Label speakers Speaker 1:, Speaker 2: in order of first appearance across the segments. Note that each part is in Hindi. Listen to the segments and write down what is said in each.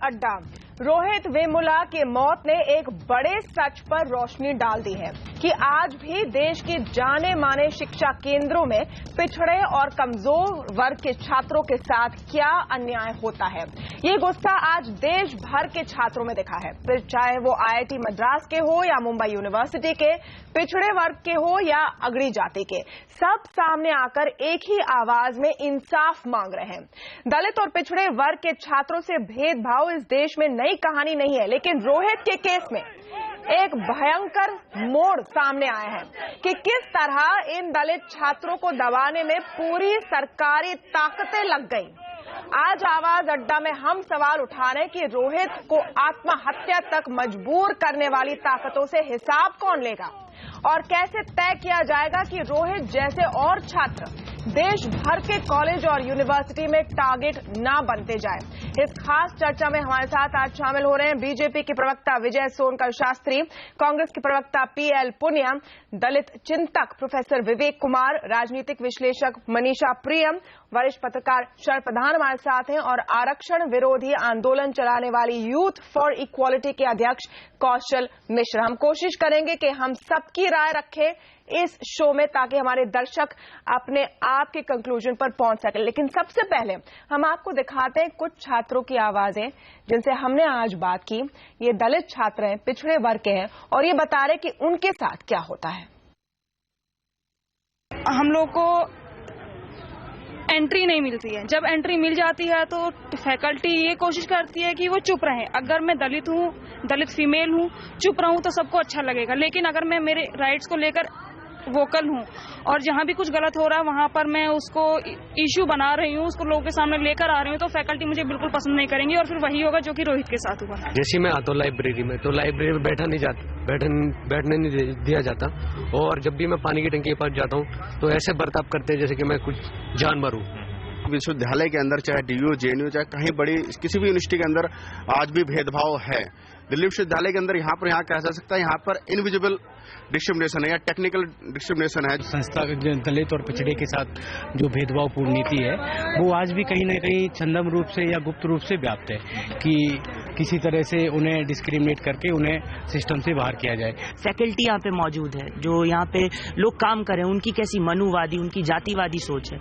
Speaker 1: अड्डा। रोहित वेमुला की मौत ने एक बड़े सच पर रोशनी डाल दी है कि आज भी देश के जाने माने शिक्षा केंद्रों में पिछड़े और कमजोर वर्ग के छात्रों के साथ क्या अन्याय होता है। ये गुस्सा आज देश भर के छात्रों में दिखा है, फिर चाहे वो IIT मद्रास के हो या मुंबई यूनिवर्सिटी के, पिछड़े वर्ग के हो या अगड़ी जाति के, सब सामने आकर एक ही आवाज में इंसाफ मांग रहे हैं। दलित और पिछड़े वर्ग के छात्रों से भेदभाव इस देश में नई कहानी नहीं है, लेकिन रोहित के केस में एक भयंकर मोड़ सामने आया है कि किस तरह इन दलित छात्रों को दबाने में पूरी सरकारी ताकतें लग गई। आज आवाज अड्डा में हम सवाल उठा रहे हैं कि रोहित को आत्महत्या तक मजबूर करने वाली ताकतों से हिसाब कौन लेगा और कैसे तय किया जाएगा कि रोहित जैसे और छात्र देश भर के कॉलेज और यूनिवर्सिटी में टारगेट ना बनते जाए। इस खास चर्चा में हमारे साथ आज शामिल हो रहे हैं बीजेपी के प्रवक्ता विजय सोनकर शास्त्री, कांग्रेस के प्रवक्ता PL पुनिया, दलित चिंतक प्रोफेसर विवेक कुमार, राजनीतिक विश्लेषक मनीषा प्रियम, वरिष्ठ पत्रकार शरद प्रधान हमारे साथ हैं और आरक्षण विरोधी आंदोलन चलाने वाली यूथ फॉर इक्वालिटी के अध्यक्ष कौशल मिश्रा। हम कोशिश करेंगे कि हम सबकी राय रखें इस शो में ताकि हमारे दर्शक अपने आप के कंक्लूजन पर पहुंच सकें। लेकिन सबसे पहले हम आपको दिखाते हैं कुछ छात्रों की आवाजें जिनसे हमने आज बात की। ये दलित छात्र हैं, पिछड़े वर्ग के हैं और ये बता रहे कि उनके साथ क्या होता है।
Speaker 2: हम लोग को एंट्री नहीं मिलती है। जब एंट्री मिल जाती है तो फैकल्टी ये कोशिश करती है कि वो चुप रहे। अगर मैं दलित हूँ, दलित फीमेल हूँ, चुप रहूँ तो सबको अच्छा लगेगा, लेकिन अगर मैं मेरे राइट्स को लेकर वोकल हूँ और जहाँ भी कुछ गलत हो रहा है वहाँ पर मैं उसको इश्यू बना रही हूँ, उसको लोगों के सामने लेकर आ रही हूँ, तो फैकल्टी मुझे बिल्कुल पसंद नहीं करेंगी और फिर वही होगा जो कि रोहित के साथ हुआ।
Speaker 3: जैसे मैं आता हूँ लाइब्रेरी में, तो लाइब्रेरी में बैठने नहीं दिया जाता और जब भी मैं पानी की टंकी के पास जाता हूँ तो ऐसे बर्ताव करते हैं जैसे कि मैं कुछ जानवर हूँ।
Speaker 4: विश्वविद्यालय के अंदर चाहे DU, JNU, चाहे कहीं बड़ी किसी भी यूनिवर्सिटी के अंदर आज भी भेदभाव है। दिल्ली विश्वविद्यालय के अंदर यहाँ कहा जा सकता है यहाँ पर इनविजिबल डिस्क्रिमिनेशन है या टेक्निकल डिस्क्रिमिनेशन है।
Speaker 5: संस्था दलित और पिछड़े के साथ जो भेदभावपूर्ण नीति है वो आज भी कहीं न कहीं छंदम रूप से या गुप्त रूप से व्याप्त है कि किसी तरह से उन्हें डिस्क्रिमिनेट करके उन्हें सिस्टम से बाहर किया जाए।
Speaker 6: फैकल्टी यहाँ पे मौजूद है, जो यहाँ पे लोग काम कर रहे हैं, उनकी कैसी मनुवादी, उनकी जातिवादी सोच है,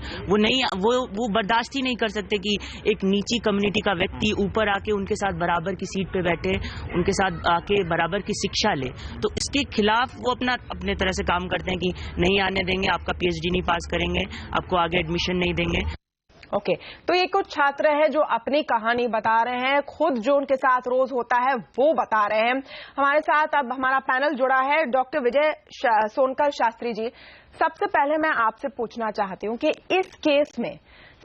Speaker 6: वो बर्दाश्त ही नहीं कर सकते कि एक नीची कम्युनिटी का व्यक्ति ऊपर आके उनके साथ बराबर की सीट पे बैठे, उनके साथ आके बराबर की शिक्षा ले। तो इसके खिलाफ वो अपने तरह से काम करते हैं कि नहीं आने देंगे, आपका PhD नहीं पास करेंगे, आपको आगे एडमिशन नहीं देंगे।
Speaker 1: ओके, तो ये कुछ छात्र हैं जो अपनी कहानी बता रहे हैं, खुद जो उनके साथ रोज होता है वो बता रहे हैं। हमारे साथ अब हमारा पैनल जुड़ा है। डॉक्टर विजय सोनकर शास्त्री जी, सबसे पहले मैं आपसे पूछना चाहती हूं कि इस केस में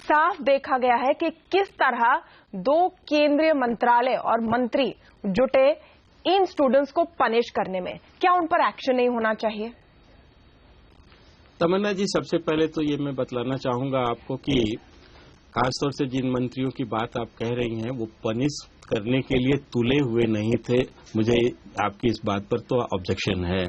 Speaker 1: साफ देखा गया है कि किस तरह 2 केंद्रीय मंत्रालय और मंत्री जुटे इन स्टूडेंट्स को पनिश करने में। क्या उन पर एक्शन नहीं होना चाहिए?
Speaker 7: तमन्ना जी, सबसे पहले तो ये मैं बतलाना चाहूंगा आपको कि खासतौर से जिन मंत्रियों की बात आप कह रही हैं वो पनिश करने के लिए तुले हुए नहीं थे। मुझे आपकी इस बात पर तो ऑब्जेक्शन है।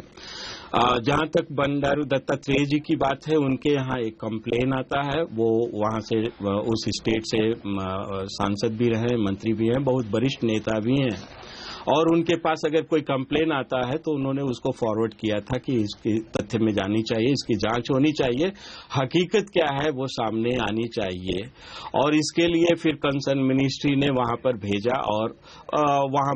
Speaker 7: जहां तक बंडारू दत्तात्रेय जी की बात है, उनके यहाँ एक कंप्लेन आता है, वो वहां से उस स्टेट से सांसद भी रहे, मंत्री भी हैं, बहुत वरिष्ठ नेता भी हैं, और उनके पास अगर कोई कंप्लेन आता है तो उन्होंने उसको फॉरवर्ड किया था कि इसकी तथ्य में जानी चाहिए, इसकी जांच होनी चाहिए, हकीकत क्या है वो सामने आनी चाहिए। और इसके लिए फिर कंसर्न मिनिस्ट्री ने वहां पर भेजा और वहां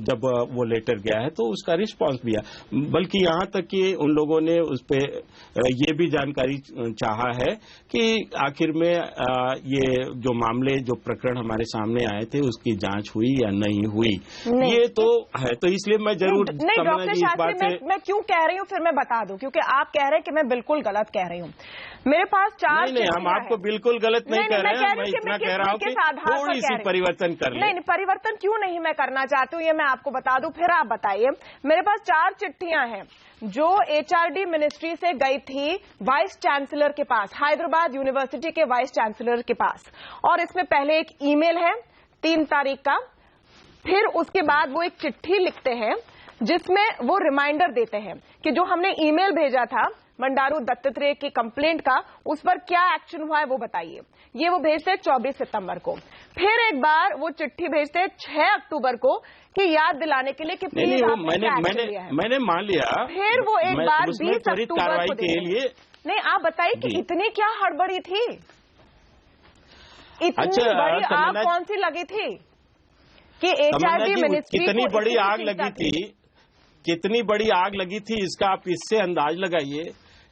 Speaker 7: जब वो लेटर गया है तो उसका रिस्पांस भी आया। बल्कि यहां तक कि उन लोगों ने उस पर ये भी जानकारी चाहा है कि आखिर में ये जो मामले, जो प्रकरण हमारे सामने आए थे उसकी जांच हुई या नहीं हुई, ये तो है। तो इसलिए मैं जरूर
Speaker 1: नहीं डॉक्टर शास्त्री, मैं क्यों कह रही हूँ फिर मैं बता दूं, क्योंकि आप कह रहे हैं कि मैं बिल्कुल गलत कह रही हूँ। मेरे पास 4
Speaker 7: नहीं, हम आपको बिल्कुल गलत नहीं कह रहे हैं। मैं इतना कह रहा हूँ कि थोड़ी सी परिवर्तन कर लें।
Speaker 1: नहीं, परिवर्तन क्यों नहीं मैं करना चाहती हूँ, ये मैं आपको बता दूं, फिर आप बताइए। मेरे पास 4 चिट्ठियां हैं जो HRD मिनिस्ट्री से गई थी वाइस चांसलर के पास, हैदराबाद यूनिवर्सिटी के वाइस चांसलर के पास, और इसमें पहले एक ईमेल है 3 तारीख का, फिर उसके बाद वो एक चिट्ठी लिखते हैं जिसमें वो रिमाइंडर देते हैं कि जो हमने ईमेल भेजा था बंडारू दत्तात्रेय की कंप्लेंट का, उस पर क्या एक्शन हुआ है वो बताइए। ये वो भेजते 24 सितंबर को, फिर एक बार वो चिट्ठी भेजते 6 अक्टूबर को कि याद दिलाने के लिए कि प्लीज
Speaker 7: मैंने मान लिया।
Speaker 1: फिर वो एक बार 20 अक्टूबर को
Speaker 7: के लिए।
Speaker 1: नहीं, आप बताइए कि इतनी क्या हड़बड़ी थी, इतनी बड़ी आग कौन सी लगी थी कि HRD मिनिस्ट्री
Speaker 7: कितनी बड़ी आग लगी थी, कितनी बड़ी आग लगी थी इसका आप इससे अंदाज लगाइए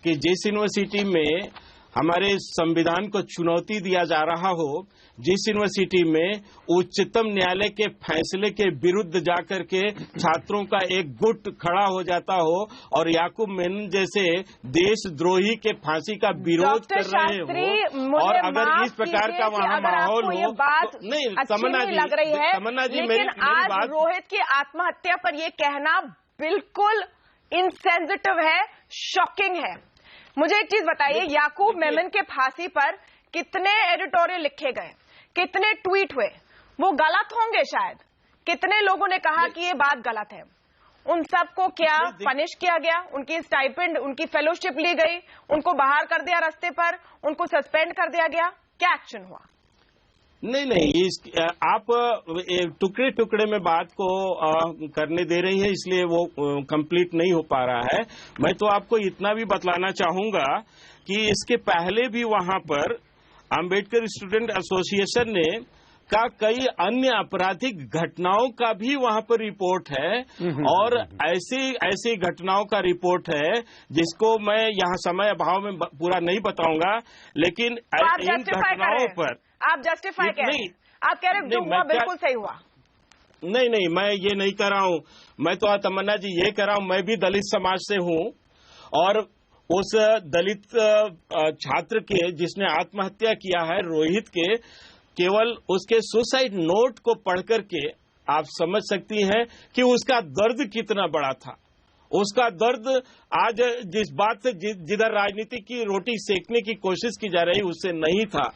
Speaker 7: कि जिस यूनिवर्सिटी में हमारे संविधान को चुनौती दिया जा रहा हो, जिस यूनिवर्सिटी में उच्चतम न्यायालय के फैसले के विरुद्ध जाकर के छात्रों का एक गुट खड़ा हो जाता हो और याकूब मेनन जैसे देशद्रोही के फांसी का विरोध कर रहे हो, और अगर इस प्रकार का वहां माहौल हो तो नहीं, तमन्ना जी मेरी बात।
Speaker 1: रोहित की आत्महत्या पर यह कहना बिल्कुल इनसेंसिटिव है, शॉकिंग है। मुझे एक चीज बताइए, याकूब मेमन के फांसी पर कितने एडिटोरियल लिखे गए, कितने ट्वीट हुए, वो गलत होंगे शायद, कितने लोगों ने कहा कि ये बात गलत है, उन सबको क्या पनिश किया गया, उनकी स्टाइपेंड, उनकी फेलोशिप ली गई, उनको बाहर कर दिया रास्ते पर, उनको सस्पेंड कर दिया गया, क्या एक्शन हुआ?
Speaker 7: नहीं, आप टुकड़े टुकड़े में बात को करने दे रही है, इसलिए वो कंप्लीट नहीं हो पा रहा है। मैं तो आपको इतना भी बतलाना चाहूंगा कि इसके पहले भी वहां पर अंबेडकर स्टूडेंट एसोसिएशन ने का कई अन्य आपराधिक घटनाओं का भी वहां पर रिपोर्ट है, और ऐसी घटनाओं का रिपोर्ट है जिसको मैं यहाँ समय अभाव में पूरा नहीं बताऊंगा, लेकिन इन घटनाओं पर
Speaker 1: आप जस्टिफाई कह रहे हैं, आप कह रहे हैं जो हुआ बिल्कुल सही हुआ।
Speaker 7: नहीं, मैं ये नहीं कर रहा हूं, मैं तो तमन्ना जी ये कर रहा हूं, मैं भी दलित समाज से हूं, और उस दलित छात्र के जिसने आत्महत्या किया है रोहित के, केवल उसके सुसाइड नोट को पढ़ करके आप समझ सकती हैं कि उसका दर्द कितना बड़ा था। उसका दर्द आज जिस बात से जिधर राजनीति की रोटी सेकने की कोशिश की जा रही उससे नहीं था,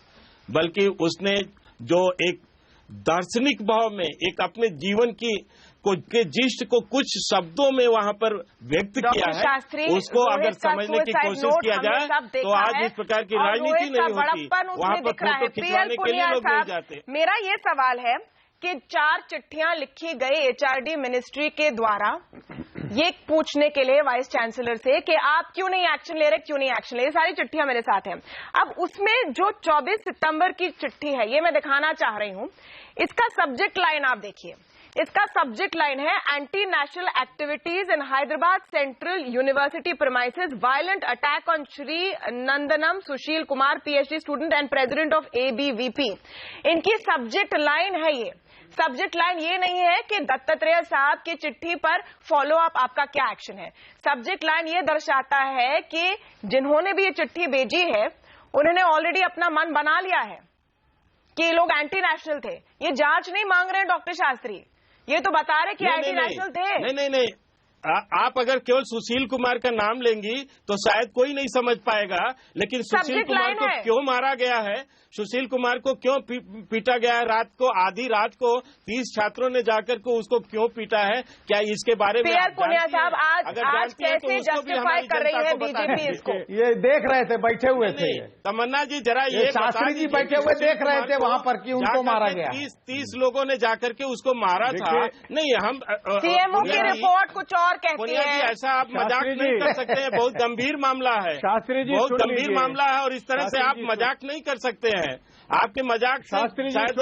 Speaker 7: बल्कि उसने जो एक दार्शनिक भाव में एक अपने जीवन के जिष्ट को कुछ शब्दों में वहां पर व्यक्त किया है, उसको अगर समझने की कोशिश किया जाए तो आज इस प्रकार की राजनीति नहीं होती, वहां पर फोटो खिंचवाने के लिए लोग नहीं जाते।
Speaker 1: मेरा ये सवाल है कि 4 चिट्ठियां लिखी गई HRD मिनिस्ट्री के द्वारा ये पूछने के लिए वाइस चांसलर से कि आप क्यों नहीं एक्शन ले रहे, क्यों नहीं एक्शन ले रहे, सारी चिट्ठियां मेरे साथ हैं। अब उसमें जो 24 सितंबर की चिट्ठी है, ये मैं दिखाना चाह रही हूं, इसका सब्जेक्ट लाइन आप देखिए, इसका सब्जेक्ट लाइन है anti national activities in Hyderabad central university premises, violent attack on Shri Nandanam Sushil Kumar PhD student and president of ABVP। इनकी सब्जेक्ट लाइन है ये। सब्जेक्ट लाइन ये नहीं है कि दत्तात्रेय साहब की चिट्ठी पर फॉलो अप आपका क्या एक्शन है। सब्जेक्ट लाइन ये दर्शाता है कि जिन्होंने भी ये चिट्ठी भेजी है उन्होंने ऑलरेडी अपना मन बना लिया है कि ये लोग एंटी नेशनल थे। ये जांच नहीं मांग रहे हैं डॉक्टर शास्त्री, ये तो बता रहे कि एंटी नेशनल थे।
Speaker 7: नहीं, आप अगर केवल सुशील कुमार का नाम लेंगी तो शायद कोई नहीं समझ पाएगा, लेकिन सुशील कुमार को क्यों मारा गया है, सुशील कुमार को क्यों पीटा गया है, रात को आधी रात को 30 छात्रों ने जाकर के उसको क्यों पीटा है, क्या इसके बारे में
Speaker 1: पुनिया साहब आज कैसे जस्टिफाई कर रही है बीजेपी इसको?
Speaker 8: ये देख रहे थे, बैठे हुए थे
Speaker 7: तमन्ना जी, जरा ये
Speaker 8: शास्त्री जी बैठे हुए देख रहे थे वहां पर कि उनको मारा गया।
Speaker 7: 30 लोगों ने जाकर के उसको मारा था। नहीं, हम
Speaker 1: CMO की रिपोर्ट कुछ और कहती है।
Speaker 7: ऐसा आप मजाक नहीं कर सकते हैं, बहुत गंभीर मामला है,
Speaker 8: शास्त्री जी
Speaker 7: बहुत गंभीर मामला है, और इस तरह से आप मजाक नहीं कर सकते हैं। आपके मजाक से शायद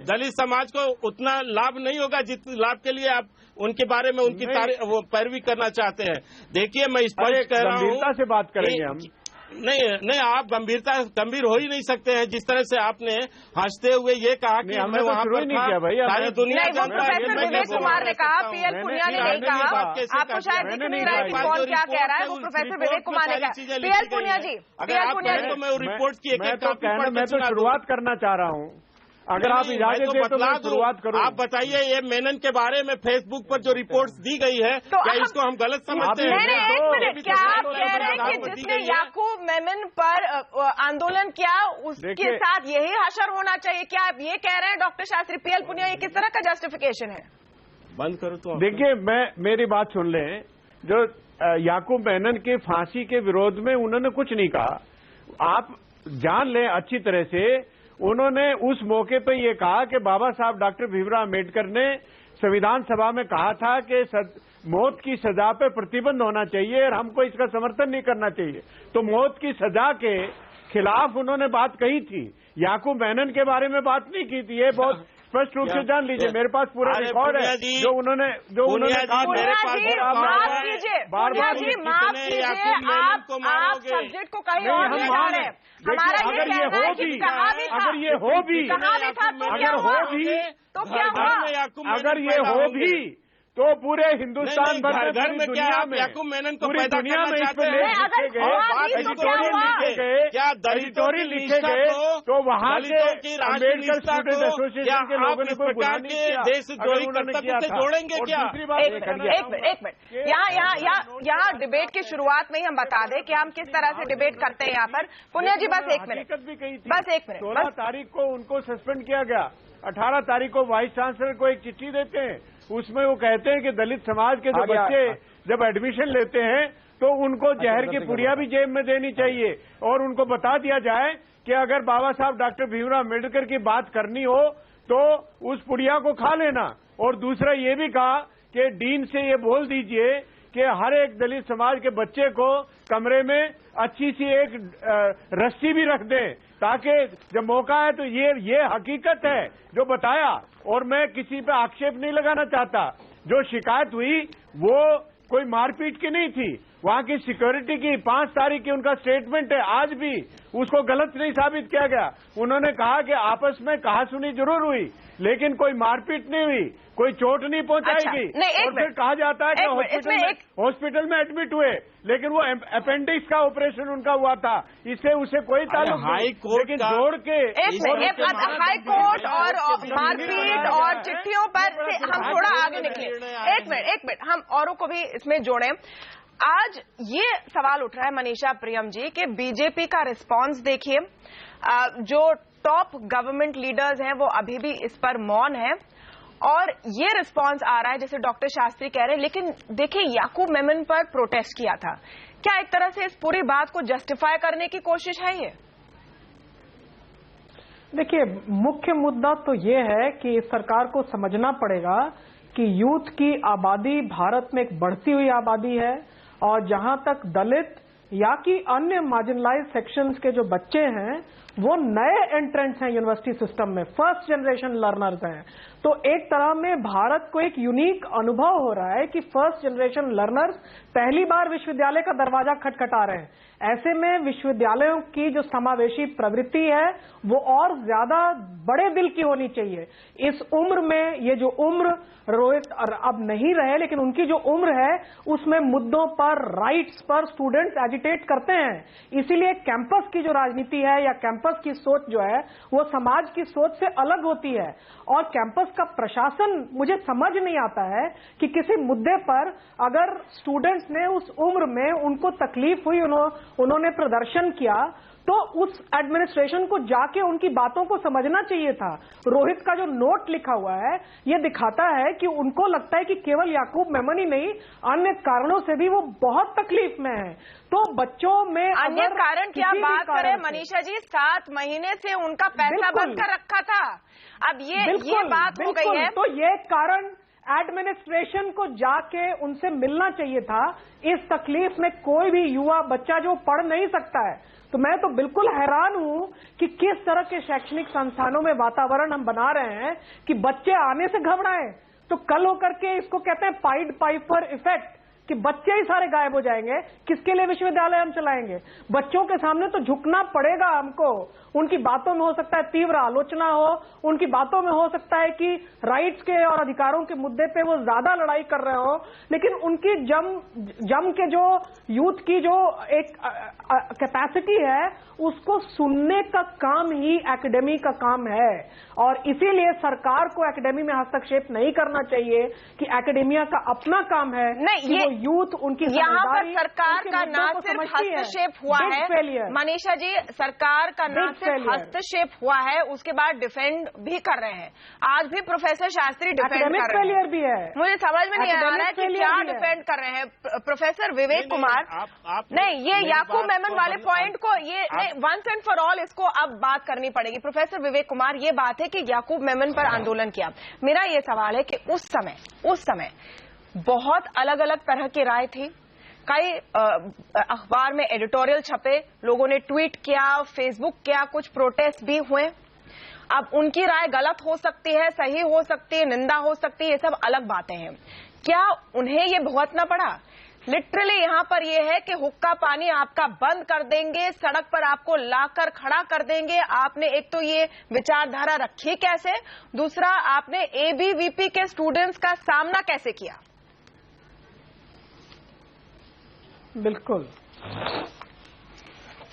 Speaker 7: दलित समाज को उतना लाभ नहीं होगा जितने लाभ के लिए आप उनके बारे में उनकी वो पैरवी करना चाहते हैं। देखिए, मैं स्पष्ट कह रहा हूँ,
Speaker 8: गंभीरता से बात करेंगे हम।
Speaker 7: नहीं, आप गंभीर हो ही नहीं सकते हैं जिस तरह से आपने हंसते हुए ये कहा कि
Speaker 8: हमने वहां पर नहीं किया भाई,
Speaker 7: सारी दुनिया जानता है।
Speaker 1: प्रोफेसर विवेक कुमार ने कहा, PL पुनिया ने नहीं कहा, आपको शायद दिख नहीं रहा है कि कौन क्या कह रहा है, वो प्रोफेसर विवेक कुमार ने कहा। PL पुनिया जी,
Speaker 7: अगर आप कहें तो मैं रिपोर्ट की
Speaker 8: मैं तो शुरुआत करना चाह रहा हूँ, अगर आप इजाजत दें तो मैं शुरुआत करूं।
Speaker 7: आप बताइए, ये मेनन के बारे में फेसबुक पर जो रिपोर्ट्स दी गई है,
Speaker 1: तो
Speaker 7: क्या इसको हम गलत समझते हैं?
Speaker 1: एक मिनट, क्या आप कह रहे हैं कि जिसने याकूब मेमन पर आंदोलन किया उसके साथ यही हशर होना चाहिए? क्या आप ये कह रहे हैं डॉक्टर शास्त्री? PL पुनिया, ये किस तरह का जस्टिफिकेशन है?
Speaker 7: बंद करो तो।
Speaker 8: देखिए, मेरी बात सुन लें जो याकूब मेनन के फांसी के विरोध में उन्होंने कुछ नहीं कहा। आप जान लें अच्छी तरह से, उन्होंने उस मौके पे ये कहा कि बाबा साहब डॉक्टर भीमराव अम्बेडकर ने संविधान सभा में कहा था कि मौत की सजा पे प्रतिबंध होना चाहिए और हमको इसका समर्थन नहीं करना चाहिए। तो मौत की सजा के खिलाफ उन्होंने बात कही थी, याकूब मेनन के बारे में बात नहीं की थी। ये बहुत स्पष्ट रूप से जान लीजिए, मेरे पास पूरा रिकॉर्ड है जो उन्होंने कहा। बार बार
Speaker 1: आप सब्जेक्ट को कहीं और ले जा रहे हैं। हमारा
Speaker 8: अगर ये हो भी तो क्या हुआ? अगर ये हो भी तो पूरे हिंदुस्तान भर में
Speaker 7: दुनिया में याकूब मेनन को
Speaker 8: पूरी दुनिया में इस पे एडिटोरियल लिखे गए तो वहाँ के अम्बेडकर स्टूडेंट एसोसिएशन के लोगों ने कोई बुरा नहीं किया।
Speaker 7: देशद्रोही कर्तव्य से जोड़ेंगे क्या?
Speaker 1: एक मिनट यहाँ डिबेट की शुरुआत में ही हम बता दें कि हम किस तरह से डिबेट करते हैं यहाँ पर। पुण्या जी बस एक मिनट,
Speaker 8: भी कही थी।
Speaker 1: बस एक मिनट।
Speaker 8: 16 तारीख को उनको सस्पेंड किया गया, 18 तारीख को वाइस चांसलर को एक चिट्ठी देते हैं, उसमें वो कहते हैं कि दलित समाज के जो बच्चे जब एडमिशन लेते हैं तो उनको जहर की पुड़िया भी जेब में देनी चाहिए और उनको बता दिया जाए कि अगर बाबा साहब डॉक्टर भीमराव अम्बेडकर की बात करनी हो तो उस पुड़िया को खा लेना। और दूसरा ये भी कहा कि डीन से ये बोल दीजिए कि हर एक दलित समाज के बच्चे को कमरे में अच्छी सी एक रस्सी भी रख दें ताकि जब मौका है तो ये हकीकत है जो बताया। और मैं किसी पे आक्षेप नहीं लगाना चाहता, जो शिकायत हुई वो कोई मारपीट की नहीं थी, वहां की सिक्योरिटी की 5 तारीख की उनका स्टेटमेंट है, आज भी उसको गलत नहीं साबित किया गया। उन्होंने कहा कि आपस में कहासुनी जरूर हुई लेकिन कोई मारपीट नहीं हुई, कोई चोट नहीं पहुंचाई गई। और फिर कहा जाता है कि हॉस्पिटल में एडमिट हुए लेकिन वो अपेंडिक्स का ऑपरेशन उनका हुआ था, इससे उसे कोई ताल्लुक नहीं। लेकिन जोड़ के
Speaker 1: हाई कोर्ट और मारपीट और चिट्ठियों पर से हम थोड़ा आगे निकले। एक मिनट हम औरों को भी इसमें जोड़ें। आज ये सवाल उठ रहा है मनीषा प्रियम जी कि बीजेपी का रिस्पांस देखिए, जो टॉप गवर्नमेंट लीडर्स हैं वो अभी भी इस पर मौन है और ये रिस्पांस आ रहा है जैसे डॉक्टर शास्त्री कह रहे हैं। लेकिन देखिए याकूब मेमन पर प्रोटेस्ट किया था, क्या एक तरह से इस पूरी बात को जस्टिफाई करने की कोशिश है ये?
Speaker 9: देखिए मुख्य मुद्दा तो ये है कि सरकार को समझना पड़ेगा कि यूथ की आबादी भारत में एक बढ़ती हुई आबादी है और जहां तक दलित या कि अन्य मार्जिनलाइज सेक्शंस के जो बच्चे हैं वो नए एंट्रेंट्स हैं यूनिवर्सिटी सिस्टम में, फर्स्ट जनरेशन लर्नर्स हैं। तो एक तरह में भारत को एक यूनिक अनुभव हो रहा है कि फर्स्ट जनरेशन लर्नर्स पहली बार विश्वविद्यालय का दरवाजा खटखटा रहे हैं। ऐसे में विश्वविद्यालयों की जो समावेशी प्रवृत्ति है वो और ज्यादा बड़े दिल की होनी चाहिए। इस उम्र में ये जो उम्र रोहित अब नहीं रहे लेकिन उनकी जो उम्र है उसमें मुद्दों पर, राइट्स पर स्टूडेंट्स एजिटेट करते हैं। इसीलिए कैंपस की जो राजनीति है या कैंपस की सोच जो है वो समाज की सोच से अलग होती है। और कैंपस का प्रशासन मुझे समझ नहीं आता है कि किसी मुद्दे पर अगर स्टूडेंट्स ने उस उम्र में उनको तकलीफ हुई, उन्होंने प्रदर्शन किया तो उस एडमिनिस्ट्रेशन को जाके उनकी बातों को समझना चाहिए था। रोहित का जो नोट लिखा हुआ है ये दिखाता है कि उनको लगता है कि केवल याकूब मेमन ही नहीं, अन्य कारणों से भी वो बहुत तकलीफ में है। तो बच्चों में
Speaker 1: अन्य कारण क्या बात करें मनीषा जी, 7 महीने से उनका पैसा बंद कर रखा था, अब ये बात हो गई है।
Speaker 9: तो ये कारण एडमिनिस्ट्रेशन को जाके उनसे मिलना चाहिए था। इस तकलीफ में कोई भी युवा बच्चा जो पढ़ नहीं सकता है, तो मैं तो बिल्कुल हैरान हूं कि किस तरह के शैक्षणिक संस्थानों में वातावरण हम बना रहे हैं कि बच्चे आने से घबराएं। तो कल होकर के इसको कहते हैं पाइड पाइपर इफेक्ट कि बच्चे ही सारे गायब हो जाएंगे। किसके लिए विश्वविद्यालय हम चलाएंगे? बच्चों के सामने तो झुकना पड़ेगा हमको। उनकी बातों में हो सकता है तीव्र आलोचना हो, उनकी बातों में हो सकता है कि राइट्स के और अधिकारों के मुद्दे पे वो ज्यादा लड़ाई कर रहे हो, लेकिन उनकी जम के जो यूथ की जो एक कैपेसिटी है उसको सुनने का काम ही एकेडमी का काम है। और इसीलिए सरकार को एकेडमी में हस्तक्षेप नहीं करना चाहिए कि एकेडेमिया का अपना काम है
Speaker 1: नहीं,
Speaker 9: यूथ उनकी
Speaker 1: यहाँ पर सरकार का ना सिर्फ हस्तक्षेप हुआ है, मनीषा जी, सरकार का ना सिर्फ हस्तक्षेप हुआ है, उसके बाद डिफेंड भी कर रहे हैं। आज भी प्रोफेसर शास्त्री डिफेंड कर रहे हैं।
Speaker 9: भी है।
Speaker 1: मुझे समझ में नहीं आ रहा है कि क्या डिफेंड कर रहे हैं प्रोफेसर विवेक कुमार। नहीं, ये याकूब मेमन वाले पॉइंट को ये वंस एंड फॉर ऑल इसको अब बात करनी पड़ेगी। प्रोफेसर विवेक कुमार, ये बात है कि याकूब मेमन पर आंदोलन किया। मेरा ये सवाल है कि उस समय बहुत अलग अलग तरह की राय थी। कई अखबार में एडिटोरियल छपे, लोगों ने ट्वीट किया, फेसबुक किया, कुछ प्रोटेस्ट भी हुए। अब उनकी राय गलत हो सकती है, सही हो सकती है, निंदा हो सकती है, ये सब अलग बातें हैं। क्या उन्हें ये भुगतना पड़ा? लिटरली यहां पर यह है कि हुक्का पानी आपका बंद कर देंगे, सड़क पर आपको लाकर खड़ा कर देंगे। आपने एक तो ये विचारधारा रखी कैसे, दूसरा आपने एबीवीपी के स्टूडेंट्स का सामना कैसे किया?
Speaker 10: बिल्कुल,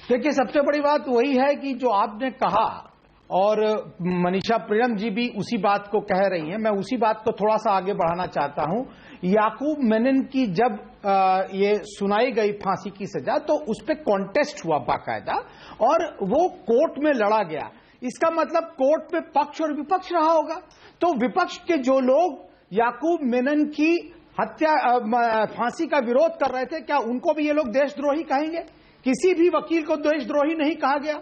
Speaker 10: देखिए सबसे बड़ी बात वही है कि जो आपने कहा, और मनीषा प्रियम जी भी उसी बात को कह रही हैं, मैं उसी बात को थोड़ा सा आगे बढ़ाना चाहता हूं। याकूब मेनन की जब ये सुनाई गई फांसी की सजा, तो उस पर कॉन्टेस्ट हुआ बाकायदा और वो कोर्ट में लड़ा गया। इसका मतलब कोर्ट में पक्ष और विपक्ष रहा होगा। तो विपक्ष के जो लोग याकूब मेनन की हत्या फांसी का विरोध कर रहे थे, क्या उनको भी ये लोग देशद्रोही कहेंगे? किसी भी वकील को देशद्रोही नहीं कहा गया।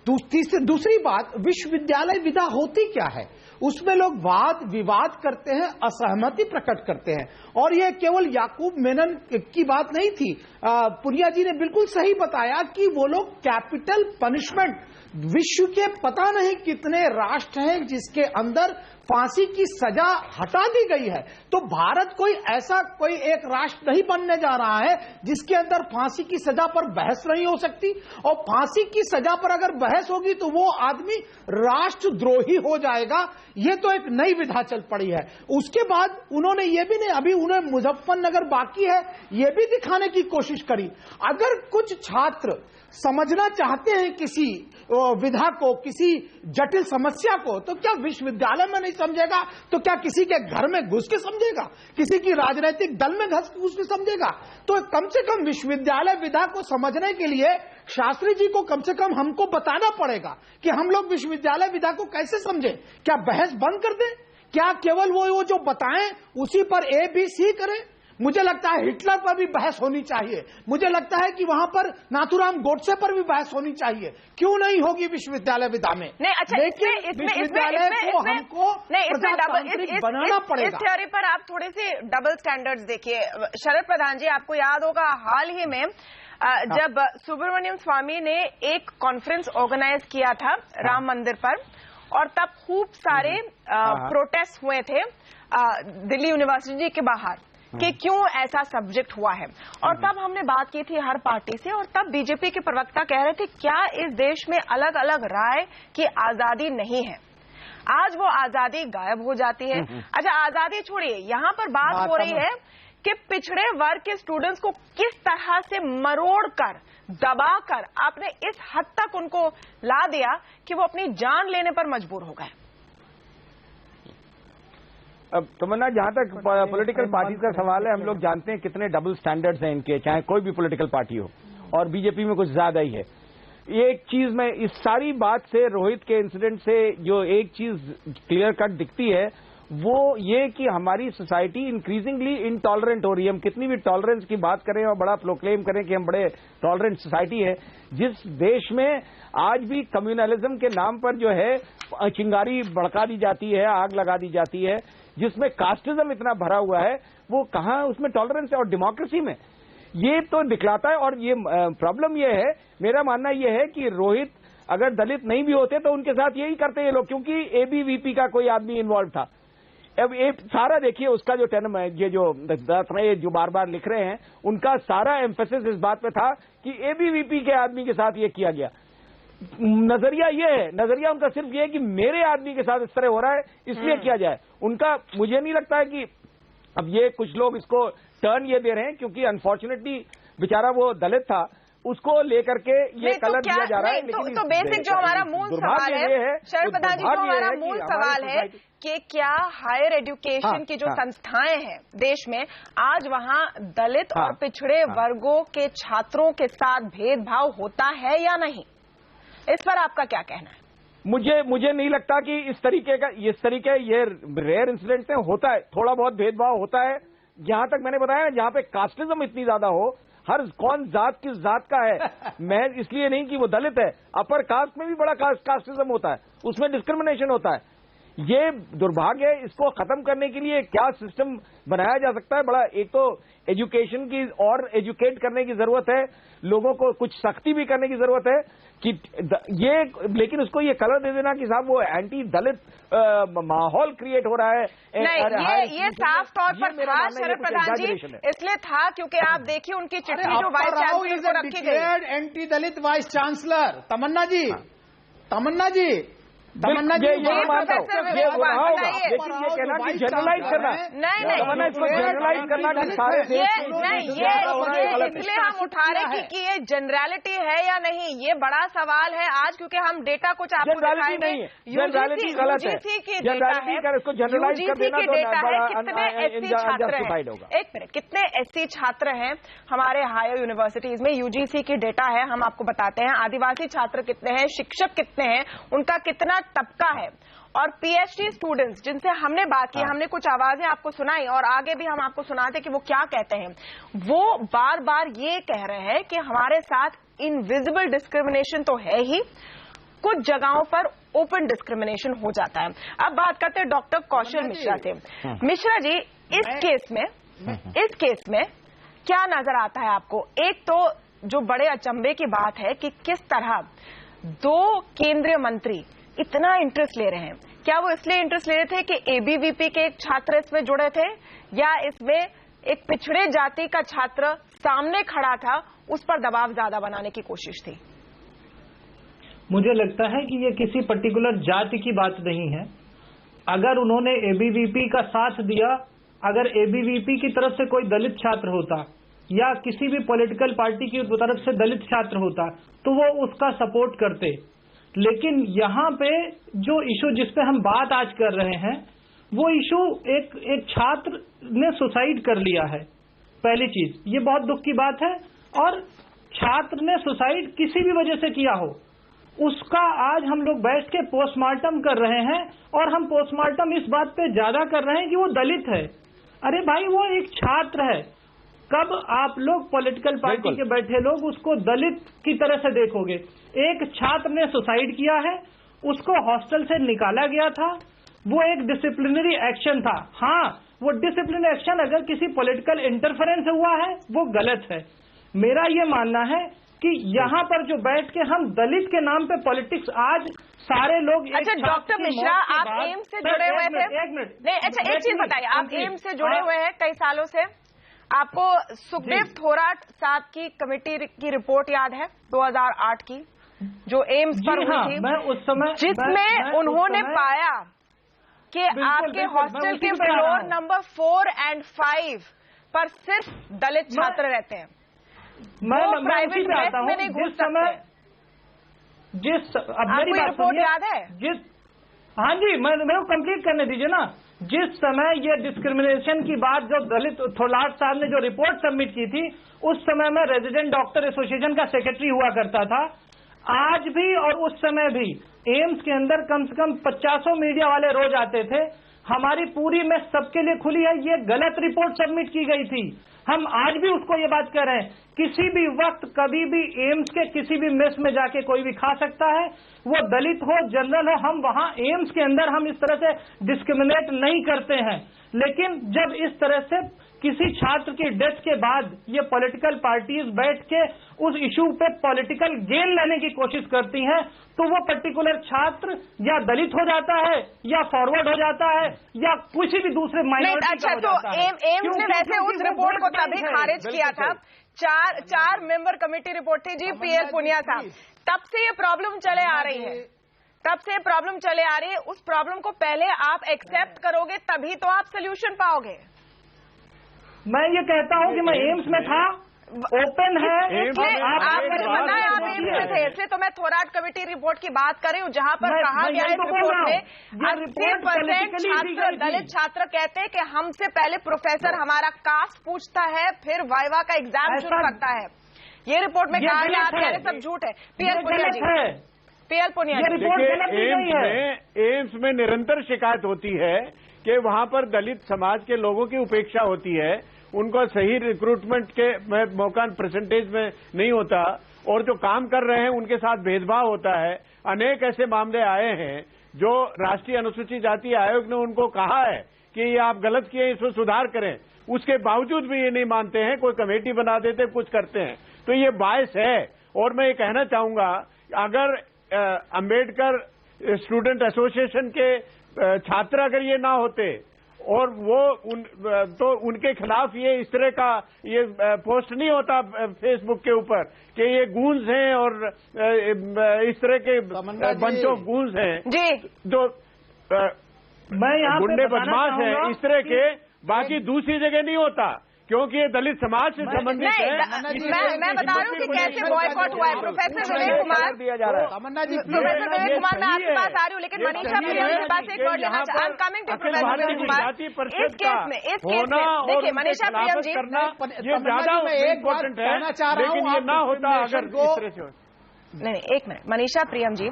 Speaker 10: दूसरी बात, विश्वविद्यालय विदा होती क्या है? उसमें लोग वाद विवाद करते हैं, असहमति प्रकट करते हैं, और यह केवल याकूब मेनन की बात नहीं थी। पुनिया जी ने बिल्कुल सही बताया कि वो लोग कैपिटल पनिशमेंट, विश्व के पता नहीं कितने राष्ट्र हैं जिसके अंदर फांसी की सजा हटा दी गई है। तो भारत कोई ऐसा कोई एक राष्ट्र नहीं बनने जा रहा है जिसके अंदर फांसी की सजा पर बहस नहीं हो सकती। और फांसी की सजा पर अगर बहस होगी तो वो आदमी राष्ट्रद्रोही हो जाएगा। ये तो एक नई विधा चल पड़ी है। उसके बाद उन्होंने ये भी नहीं, अभी उन्हें मुजफ्फरनगर बाकी है, ये भी दिखाने की कोशिश करी। अगर कुछ छात्र समझना चाहते हैं किसी विधा को, किसी जटिल समस्या को, तो क्या विश्वविद्यालय में नहीं समझेगा तो क्या किसी के घर में घुस के समझेगा? किसी की राजनीतिक दल में घुस के समझेगा? तो कम से कम विश्वविद्यालय विधा को समझने के लिए शास्त्री जी को कम से कम हमको बताना पड़ेगा कि हम लोग विश्वविद्यालय विधा को कैसे समझें। क्या बहस बंद कर दें? क्या केवल वो जो बताएं उसी पर ABC करें? मुझे लगता है हिटलर पर भी बहस होनी चाहिए। मुझे लगता है कि वहां पर नाथूराम गोडसे पर भी बहस होनी चाहिए। क्यों नहीं होगी विश्वविद्यालय विधा में?
Speaker 1: नहीं, अच्छा,
Speaker 10: लेकिन विश्वविद्यालय को हमको बनाना पड़ेगा।
Speaker 1: इस थ्योरी पर आप थोड़े से डबल स्टैंडर्ड्स देखिए। शरद प्रधान जी, आपको याद होगा हाल ही में जब सुब्रमण्यम स्वामी ने एक कॉन्फ्रेंस ऑर्गेनाइज किया था राम मंदिर पर, और तब खूब सारे प्रोटेस्ट हुए थे दिल्ली यूनिवर्सिटी के बाहर कि क्यों ऐसा सब्जेक्ट हुआ है। और तब हमने बात की थी हर पार्टी से, और तब बीजेपी के प्रवक्ता कह रहे थे क्या इस देश में अलग अलग राय की आजादी नहीं है? आज वो आजादी गायब हो जाती है। अच्छा, आजादी छोड़िए, यहाँ पर बात हो रही है कि पिछड़े वर्ग के स्टूडेंट्स को किस तरह से मरोड़कर, दबाकर आपने इस हद तक उनको ला दिया कि वो अपनी जान लेने पर मजबूर हो गए।
Speaker 8: अब तमन्ना, जहां तक पॉलिटिकल पार्टीज का सवाल है, हम लोग जानते हैं कितने डबल स्टैंडर्ड्स हैं इनके, चाहे कोई भी पॉलिटिकल पार्टी हो, और बीजेपी में कुछ ज्यादा ही है। ये एक चीज में इस सारी बात से, रोहित के इंसिडेंट से जो एक चीज क्लियर कट दिखती है वो ये कि हमारी सोसाइटी इंक्रीजिंगली इनटॉलरेंट हो रही है। हम कितनी भी टॉलरेंस की बात करें और बड़ा प्रोक्लेम करें कि हम बड़े टॉलरेंट सोसाइटी है, जिस देश में आज भी कम्युनलिज्म के नाम पर जो है चिंगारी भड़का दी जाती है, आग लगा दी जाती है, जिसमें कास्टिज्म इतना भरा हुआ है, वो कहाँ उसमें टॉलरेंस है? और डेमोक्रेसी में ये तो दिखलाता है। और ये प्रॉब्लम ये है, मेरा मानना ये है कि रोहित अगर दलित नहीं भी होते तो उनके साथ यही करते ये लोग, क्योंकि एबीवीपी का कोई आदमी इन्वॉल्व था। अब ये सारा देखिए उसका जो टर्म है, ये जो बार बार लिख रहे हैं, उनका सारा एम्फेसिस इस बात पे था कि एबीवीपी के आदमी के साथ ये किया गया। नजरिया ये है, नजरिया उनका सिर्फ ये है कि मेरे आदमी के साथ इस तरह हो रहा है इसलिए किया जाए। उनका मुझे नहीं लगता है कि अब ये कुछ लोग इसको टर्न ये दे रहे हैं, क्योंकि अनफॉर्चुनेटली बेचारा वो दलित था,
Speaker 11: उसको लेकर के ये कलर दिया जा रहा है।
Speaker 1: लेकिन तो बेसिक जो हमारा मूल सवाल है शरद प्रधान जी, जो हमारा मूल सवाल है कि क्या हायर एजुकेशन की जो संस्थाएं हैं देश में, आज वहां दलित और पिछड़े वर्गों के छात्रों के साथ भेदभाव होता है या नहीं, इस पर आपका क्या कहना है?
Speaker 11: मुझे नहीं लगता कि इस तरीके ये रेयर इंसिडेंट में होता है। थोड़ा बहुत भेदभाव होता है, जहां तक मैंने बताया, जहां पे कास्टिज्म इतनी ज्यादा हो, हर कौन जात किस जात का है, मैं इसलिए नहीं कि वो दलित है, अपर कास्ट में भी बड़ा कास्टिज्म होता है, उसमें डिस्क्रिमिनेशन होता है। ये दुर्भाग्य है। इसको खत्म करने के लिए क्या सिस्टम बनाया जा सकता है? बड़ा, एक तो एजुकेशन की और एजुकेट करने की जरूरत है, लोगों को कुछ सख्ती भी करने की जरूरत है कि ये, लेकिन उसको ये कलर दे देना कि साहब वो एंटी दलित माहौल क्रिएट हो रहा है।
Speaker 1: नहीं, ये साफ तौर पर था शरद प्रधान जी, इसलिए था क्योंकि आप देखिए उनकी चिट्ठी जो वाइस चांसलर को रखी गई,
Speaker 10: एंटी दलित वाइस चांसलर तमन्ना जी, तमन्ना जी,
Speaker 11: ये मानता हूँ, ये बुरा होगा, लेकिन ये कहना कि जनरलाइज करना,
Speaker 1: नहीं,
Speaker 11: इसको जनरलाइज करना कि सारे
Speaker 1: ये इसलिए हम उठा रहे कि ये जनरलिटी है या नहीं, ये बड़ा सवाल है आज, क्योंकि हम डेटा कुछ आपको दिखाएंगे।
Speaker 11: जनरलिटी गलत है, जनरलिटी कर, इसको जनरलाइज कर देना तो
Speaker 1: कितने एससी छात्र हैं, एक मिनट, कितने एससी छात्र हैं हमारे हायर यूनिवर्सिटीज में, यूजीसी की डेटा है, हम आपको बताते हैं। आदिवासी छात्र कितने हैं, शिक्षक कितने हैं, उनका कितना तबका है, और पीएचडी स्टूडेंट्स जिनसे हमने बात की, हमने कुछ आवाजें आपको सुनाई और आगे भी हम आपको सुनाते कि वो क्या कहते हैं। वो बार बार ये कह रहे हैं कि हमारे साथ इनविजिबल डिस्क्रिमिनेशन तो है ही, कुछ जगहों पर ओपन डिस्क्रिमिनेशन हो जाता है। अब बात करते हैं डॉक्टर कौशल मिश्रा से। मिश्रा जी, इस केस में क्या नजर आता है आपको? एक तो जो बड़े अचंभे की बात है कि किस तरह दो केंद्रीय मंत्री इतना इंटरेस्ट ले रहे हैं। क्या वो इसलिए इंटरेस्ट ले रहे थे कि एबीवीपी के एक छात्र इसमें जुड़े थे, या इसमें एक पिछड़े जाति का छात्र सामने खड़ा था, उस पर दबाव ज्यादा बनाने की कोशिश थी?
Speaker 9: मुझे लगता है कि ये किसी पर्टिकुलर जाति की बात नहीं है। अगर उन्होंने एबीवीपी का साथ दिया, अगर एबीवीपी की तरफ से कोई दलित छात्र होता या किसी भी पॉलिटिकल पार्टी की तरफ से दलित छात्र होता तो वो उसका सपोर्ट करते। लेकिन यहाँ पे जो इशू जिस पे हम बात आज कर रहे हैं, वो इशू एक छात्र ने सुसाइड कर लिया है। पहली चीज, ये बहुत दुख की बात है, और छात्र ने सुसाइड किसी भी वजह से किया हो, उसका आज हम लोग बैठ के पोस्टमार्टम कर रहे हैं, और हम पोस्टमार्टम इस बात पे ज्यादा कर रहे हैं कि वो दलित है। अरे भाई, वो एक छात्र है। कब आप लोग पॉलिटिकल पार्टी के बैठे लोग उसको दलित की तरह से देखोगे? एक छात्र ने सुसाइड किया है, उसको हॉस्टल से निकाला गया था, वो एक डिसिप्लिनरी एक्शन था। हाँ, वो डिसिप्लिनरी एक्शन अगर किसी पॉलिटिकल इंटरफेरेंस से हुआ है वो गलत है। मेरा ये मानना है कि यहाँ पर जो बैठ के हम दलित के नाम पे पॉलिटिक्स, आज सारे लोग।
Speaker 1: अच्छा डॉक्टर मिश्रा, आप एम्स से जुड़े हुए थे?
Speaker 9: एक मिनट,
Speaker 1: नहीं, अच्छा एक चीज बताइए, आप एम्स से जुड़े हुए हैं कई सालों से, आपको सुखदेव थोराट साहब की कमेटी की रिपोर्ट याद है 2008 की, जो एम्स पर हुई थी,
Speaker 9: मैं उस समय,
Speaker 1: जिसमें उन्होंने पाया कि आपके हॉस्टल के फ्लोर नंबर 4 और 5 पर सिर्फ दलित छात्र रहते हैं।
Speaker 9: मैं प्राइवेट बेस में नहीं घुस सकते।
Speaker 1: आपको ये रिपोर्ट याद है?
Speaker 9: हाँ जी, मेरे को कंप्लीट करने दीजिए ना। जिस समय ये डिस्क्रिमिनेशन की बात, जो दलित थोराट साहब ने जो रिपोर्ट सबमिट की थी, उस समय मैं रेजिडेंट डॉक्टर एसोसिएशन का सेक्रेटरी हुआ करता था। आज भी और उस समय भी एम्स के अंदर कम से कम 50 मीडिया वाले रोज आते थे। हमारी पूरी मेस सबके लिए खुली है। ये गलत रिपोर्ट सबमिट की गई थी। हम आज भी उसको ये बात कर रहे हैं, किसी भी वक्त कभी भी एम्स के किसी भी मेस में जाके कोई भी खा सकता है, वो दलित हो जनरल हो। हम वहां एम्स के अंदर हम इस तरह से डिस्क्रिमिनेट नहीं करते हैं। लेकिन जब इस तरह से किसी छात्र की डेथ के बाद ये पॉलिटिकल पार्टीज बैठ के उस इशू पे पॉलिटिकल गेन लेने की कोशिश करती हैं, तो वो पर्टिकुलर छात्र या दलित हो जाता है, या फॉरवर्ड हो जाता है, या किसी भी दूसरे माइनॉरिटी का हो जाता है।
Speaker 1: एम्स ने वैसे उस रिपोर्ट को तभी खारिज किया था। चार मेंबर कमेटी रिपोर्ट थी जी, पीएल पुनिया साहब। तब से ये प्रॉब्लम चले आ रही है, तब से प्रॉब्लम चले आ रही है। उस प्रॉब्लम को पहले आप एक्सेप्ट करोगे, तभी तो आप सोल्यूशन पाओगे।
Speaker 9: मैं ये कहता हूं कि मैं एम्स में था, ओपन है।
Speaker 1: आपको पता है आप एम्स में थे, इसलिए तो मैं थोराट कमेटी रिपोर्ट की बात कर रही हूँ, जहां पर कहा गया है रिपोर्ट में 80% छात्र, दलित छात्र कहते हैं कि हमसे पहले प्रोफेसर हमारा कास्ट पूछता है, फिर वाइवा का एग्जाम शुरू करता है। ये रिपोर्ट में कहा गया, आप कह रहे सब झूठ है। पीएल पुनिया जी,
Speaker 8: देखिए एम्स में निरंतर शिकायत होती है कि वहां पर दलित समाज के लोगों की उपेक्षा होती है, उनको सही रिक्रूटमेंट के मौका परसेंटेज में नहीं होता, और जो काम कर रहे हैं उनके साथ भेदभाव होता है। अनेक ऐसे मामले आए हैं जो राष्ट्रीय अनुसूचित जाति आयोग ने उनको कहा है कि ये आप गलत किए, इसमें सुधार करें, उसके बावजूद भी ये नहीं मानते हैं, कोई कमेटी बना देते, कुछ करते हैं। तो ये बायस है। और मैं ये कहना चाहूंगा, अगर अंबेडकर स्टूडेंट एसोसिएशन के छात्र अगर ये ना होते और वो तो उनके खिलाफ ये इस तरह का ये पोस्ट नहीं होता फेसबुक के ऊपर कि ये गूंज हैं और इस तरह के बंच ऑफ गूंज हैं
Speaker 1: जी,
Speaker 8: जो
Speaker 9: मैं यहाँ
Speaker 8: गुंडे बदमाश हैं इस तरह के, बाकी दूसरी जगह नहीं होता, क्योंकि ये दलित समाज से संबंधित है।
Speaker 1: मैं बता रही हूँ कि कैसे बॉयकॉट हुआ है। प्रोफेसर विवेक कुमार, प्रोफेसर विवेक कुमार, मैं आपके पास आ रही हूँ, लेकिन मनीषा प्रियम के पास एक वर्ड लेना चाहती हूँ। Coming to professor Vivek Kumar, इस केस में देखिए मनीषा प्रियम जी,
Speaker 8: ये ज्यादा इम्पोर्टेंट है, लेकिन ये ना होता अगर इस तरह से।
Speaker 1: नहीं, एक मिनट मनीषा प्रियम जी,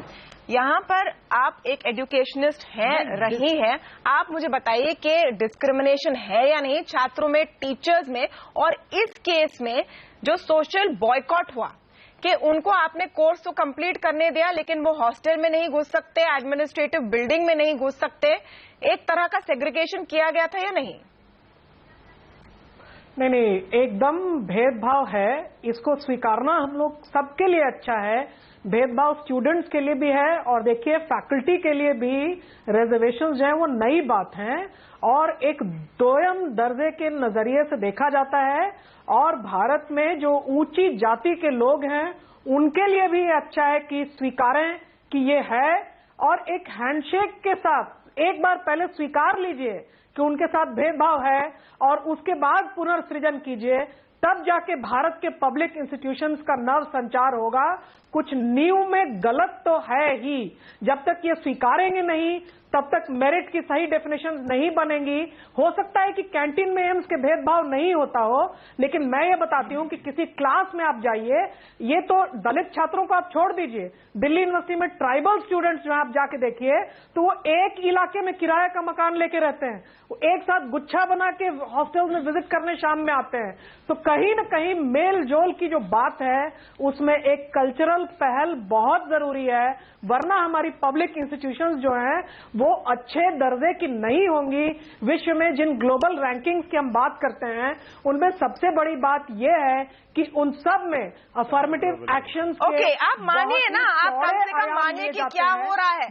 Speaker 1: यहाँ पर आप एक एजुकेशनिस्ट हैं, रही हैं, आप मुझे बताइए कि डिस्क्रिमिनेशन है या नहीं छात्रों में, टीचर्स में, और इस केस में जो सोशल बॉयकॉट हुआ कि उनको आपने कोर्स तो कंप्लीट करने दिया लेकिन वो हॉस्टल में नहीं घुस सकते, एडमिनिस्ट्रेटिव बिल्डिंग में नहीं घुस सकते, एक तरह का सेग्रीगेशन किया गया था या नहीं?
Speaker 9: नहीं, एकदम भेदभाव है, इसको स्वीकारना हम लोग सबके लिए अच्छा है। भेदभाव स्टूडेंट्स के लिए भी है, और देखिए फैकल्टी के लिए भी रिजर्वेशंस जो है वो नई बात है और एक दोयम दर्जे के नजरिए से देखा जाता है। और भारत में जो ऊंची जाति के लोग हैं उनके लिए भी अच्छा है कि स्वीकारें कि ये है, और एक हैंडशेक के साथ एक बार पहले स्वीकार लीजिए कि उनके साथ भेदभाव है, और उसके बाद पुनर्सृजन कीजिए, तब जाके भारत के पब्लिक इंस्टीट्यूशंस का नव संचार होगा। कुछ नींव में गलत तो है ही, जब तक ये स्वीकारेंगे नहीं तब तक मेरिट की सही डेफिनेशंस नहीं बनेंगी। हो सकता है कि कैंटीन में एम्स के भेदभाव नहीं होता हो, लेकिन मैं ये बताती हूं कि किसी क्लास में आप जाइए, ये तो दलित छात्रों को आप छोड़ दीजिए, दिल्ली यूनिवर्सिटी में ट्राइबल स्टूडेंट्स जो आप जाके देखिए तो वो एक इलाके में किराए का मकान लेके रहते हैं, वो एक साथ गुच्छा बना के हॉस्टल में विजिट करने शाम में आते हैं। तो कहीं न कहीं मेल जोल की जो बात है उसमें एक कल्चरल पहल बहुत जरूरी है, वरना हमारी पब्लिक इंस्टीट्यूशंस जो हैं वो अच्छे दर्जे की नहीं होंगी। विश्व में जिन ग्लोबल रैंकिंग्स की हम बात करते हैं उनमें सबसे बड़ी बात यह है कि उन सब में अफर्मेटिव एक्शंस
Speaker 1: ओके, आप मानिए ना, आप कम से कम मानिए कि क्या हो रहा है।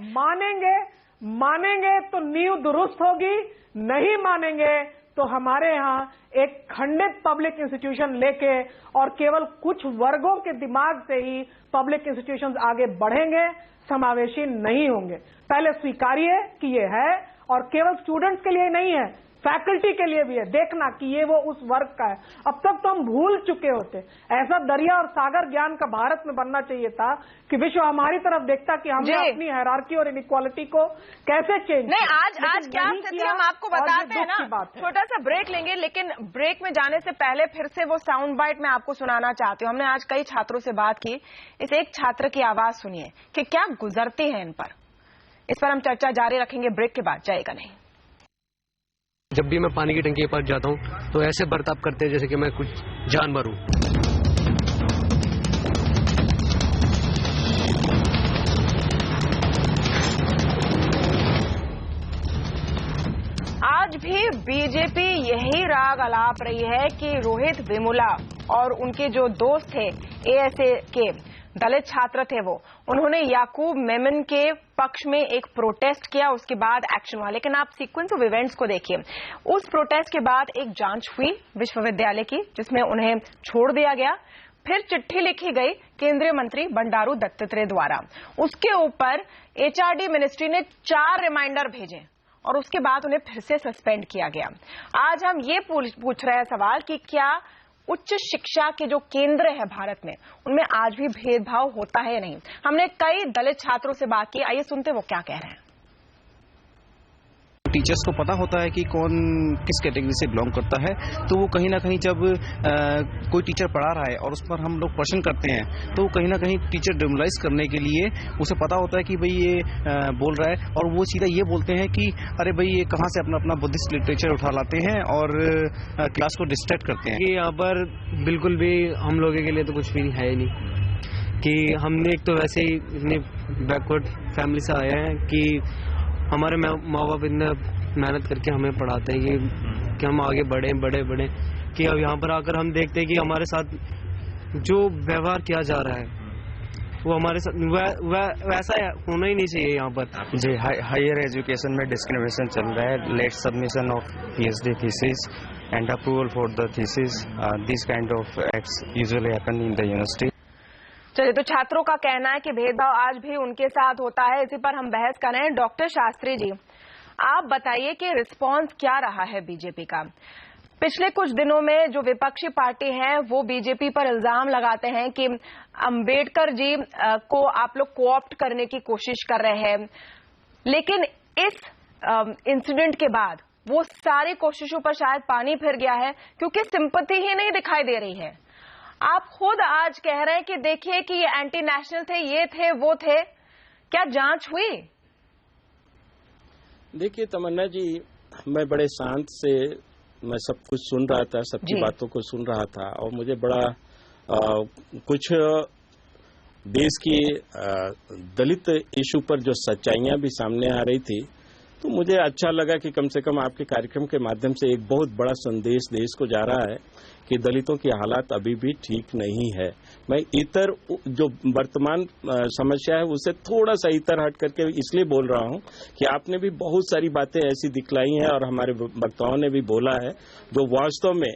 Speaker 9: मानेंगे तो नींव दुरुस्त होगी, नहीं मानेंगे तो हमारे यहाँ एक खंडित पब्लिक इंस्टीट्यूशन लेके और केवल कुछ वर्गों के दिमाग से ही पब्लिक इंस्टीट्यूशंस आगे बढ़ेंगे, समावेशी नहीं होंगे। पहले स्वीकारिए कि ये है, और केवल स्टूडेंट्स के लिए नहीं है, फैकल्टी के लिए भी है, देखना कि ये वो उस वर्ग का है। अब तक तो हम भूल चुके होते, ऐसा दरिया और सागर ज्ञान का भारत में बनना चाहिए था कि विश्व हमारी तरफ देखता कि हमने अपनी हायरार्की और इनइक्वालिटी को कैसे चेंज।
Speaker 1: नहीं, आज क्या स्थिति हम आपको बताते हैं ना। छोटा सा ब्रेक लेंगे, लेकिन ब्रेक में जाने से पहले फिर से वो साउंड बाइट मैं आपको सुनाना चाहती हूँ। हमने आज कई छात्रों से बात की, इस एक छात्र की आवाज सुनिए कि क्या गुजरती है इन पर। इस पर हम चर्चा जारी रखेंगे, ब्रेक के बाद, जाएगा नहीं।
Speaker 3: जब भी मैं पानी की टंकी के पास जाता हूँ तो ऐसे बर्ताव करते हैं जैसे कि मैं कुछ जानवर हूँ।
Speaker 1: आज भी बीजेपी यही राग अलाप रही है कि रोहित वेमुला और उनके जो दोस्त थे एएसए के दलित छात्र थे, वो उन्होंने याकूब मेमन के पक्ष में एक प्रोटेस्ट किया, उसके बाद एक्शन हुआ। लेकिन आप सीक्वेंस ऑफ इवेंट्स को देखिए। उस प्रोटेस्ट के बाद एक जांच हुई विश्वविद्यालय की, जिसमें उन्हें छोड़ दिया गया। फिर चिट्ठी लिखी गई केंद्रीय मंत्री बंडारू दत्तात्रेय द्वारा, उसके ऊपर एचआरडी मिनिस्ट्री ने 4 रिमाइंडर भेजे और उसके बाद उन्हें फिर से सस्पेंड किया गया। आज हम ये पूछ रहे हैं सवाल कि क्या उच्च शिक्षा के जो केंद्र है भारत में, उनमें आज भी भेदभाव होता है या नहीं। हमने कई दलित छात्रों से बात की, आइए सुनते वो क्या कह रहे हैं।
Speaker 12: टीचर्स को पता होता है कि कौन किस कैटेगरी से बिलोंग करता है, तो वो कहीं ना कहीं जब कोई टीचर पढ़ा रहा है और उस पर हम लोग क्वेश्चन करते हैं तो कहीं ना कहीं टीचर डिमोरलाइज करने के लिए उसे पता होता है कि भाई ये बोल रहा है, और वो सीधा ये बोलते हैं कि अरे भाई ये कहाँ से अपना अपना बुद्धिस्ट लिटरेचर उठा लाते हैं और क्लास को डिस्ट्रैक्ट करते हैं।
Speaker 3: कि यहाँ पर बिल्कुल भी हम लोगों के लिए तो कुछ भी है ही नहीं, कि हमने एक तो वैसे ही इतनी बैकवर्ड फैमिली से आए हैं कि हमारे माँ बाप इतने मेहनत करके हमें पढ़ाते हैं कि हम आगे बढ़े कि अब यहाँ पर आकर हम देखते हैं कि हमारे साथ जो व्यवहार किया जा रहा है वो हमारे साथ वैसा होना ही नहीं चाहिए। यहाँ पर
Speaker 12: जी हायर एजुकेशन में डिस्क्रिमिनेशन चल रहा है, late submission of PhD thesis and approval for the thesis, this kind of acts usually happen in the university.
Speaker 1: चलिए, तो छात्रों का कहना है कि भेदभाव आज भी उनके साथ होता है। इसी पर हम बहस कर रहे हैं। डॉक्टर शास्त्री जी, आप बताइए कि रिस्पांस क्या रहा है बीजेपी का। पिछले कुछ दिनों में जो विपक्षी पार्टी है वो बीजेपी पर इल्जाम लगाते हैं कि अंबेडकर जी को आप लोग कोऑप्ट करने की कोशिश कर रहे हैं, लेकिन इस इंसिडेंट के बाद वो सारी कोशिशों पर शायद पानी फिर गया है, क्योंकि सिंपैथी ही नहीं दिखाई दे रही है। आप खुद आज कह रहे हैं कि देखिए कि ये एंटी नेशनल थे, ये थे, वो थे। क्या जांच हुई?
Speaker 7: देखिए तमन्ना जी, मैं बड़े शांत से मैं सब कुछ सुन रहा था, सबकी बातों को सुन रहा था, और मुझे बड़ा कुछ देश की दलित इशू पर जो सच्चाइयां भी सामने आ रही थी, तो मुझे अच्छा लगा कि कम से कम आपके कार्यक्रम के माध्यम से एक बहुत बड़ा संदेश देश को जा रहा है कि दलितों की हालात अभी भी ठीक नहीं है। मैं इतर जो वर्तमान समस्या है उससे थोड़ा सा इतर हट करके इसलिए बोल रहा हूं कि आपने भी बहुत सारी बातें ऐसी दिखलाई हैं और हमारे वक्ताओं ने भी बोला है जो वास्तव में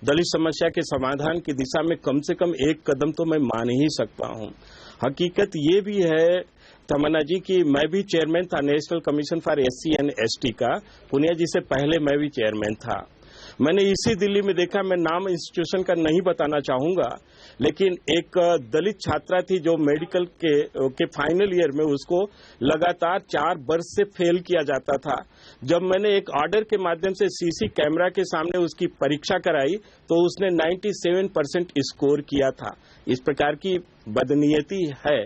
Speaker 7: दलित समस्या के समाधान की दिशा में कम से कम एक कदम तो मैं मान ही सकता हूं। हकीकत ये भी है तमन्ना जी कि मैं भी चेयरमैन था national commission for SC and ST का, पुनिया जी से पहले मैं भी चेयरमैन था। मैंने इसी दिल्ली में देखा, मैं नाम इंस्टीट्यूशन का नहीं बताना चाहूंगा, लेकिन एक दलित छात्रा थी जो मेडिकल के फाइनल ईयर में उसको लगातार 4 वर्ष से फेल किया जाता था। जब मैंने एक ऑर्डर के माध्यम से CC कैमरा के सामने उसकी परीक्षा कराई तो उसने 97% स्कोर किया था। इस प्रकार की बदनीयती है।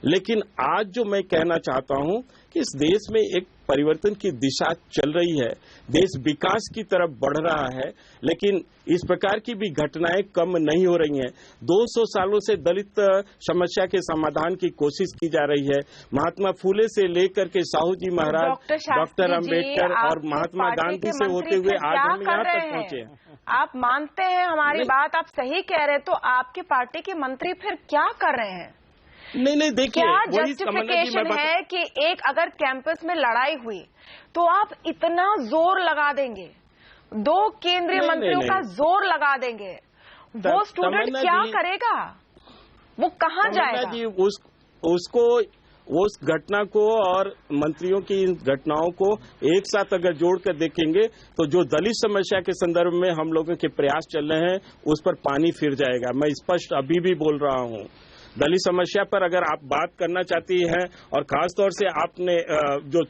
Speaker 7: लेकिन आज जो मैं कहना चाहता हूं कि इस देश में एक परिवर्तन की दिशा चल रही है, देश विकास की तरफ बढ़ रहा है, लेकिन इस प्रकार की भी घटनाएं कम नहीं हो रही हैं। 200 सालों से दलित समस्या के समाधान की कोशिश की जा रही है। महात्मा फूले से लेकर के साहू जी महाराज, डॉक्टर अंबेडकर और महात्मा गांधी से होते हुए आज हम यहाँ तक पहुंचे।
Speaker 1: आप मानते हैं हमारी बात, आप सही कह रहे हैं, तो आपकी पार्टी के मंत्री फिर क्या कर रहे हैं?
Speaker 7: नहीं देखिए,
Speaker 1: क्या जस्टिफिकेशन है कि एक अगर कैंपस में लड़ाई हुई तो आप इतना जोर लगा देंगे, 2 केंद्रीय मंत्रियों का जोर लगा देंगे, वो स्टूडेंट क्या करेगा? वो कहाँ जाएगा?
Speaker 7: जी उसको उस घटना को और मंत्रियों की इन घटनाओं को एक साथ अगर जोड़कर देखेंगे तो जो दलित समस्या के संदर्भ में हम लोगों के प्रयास चल रहे हैं उस पर पानी फिर जाएगा। मैं स्पष्ट अभी भी बोल रहा हूं, दलित समस्या पर अगर आप बात करना चाहती हैं और खासतौर से आपने जो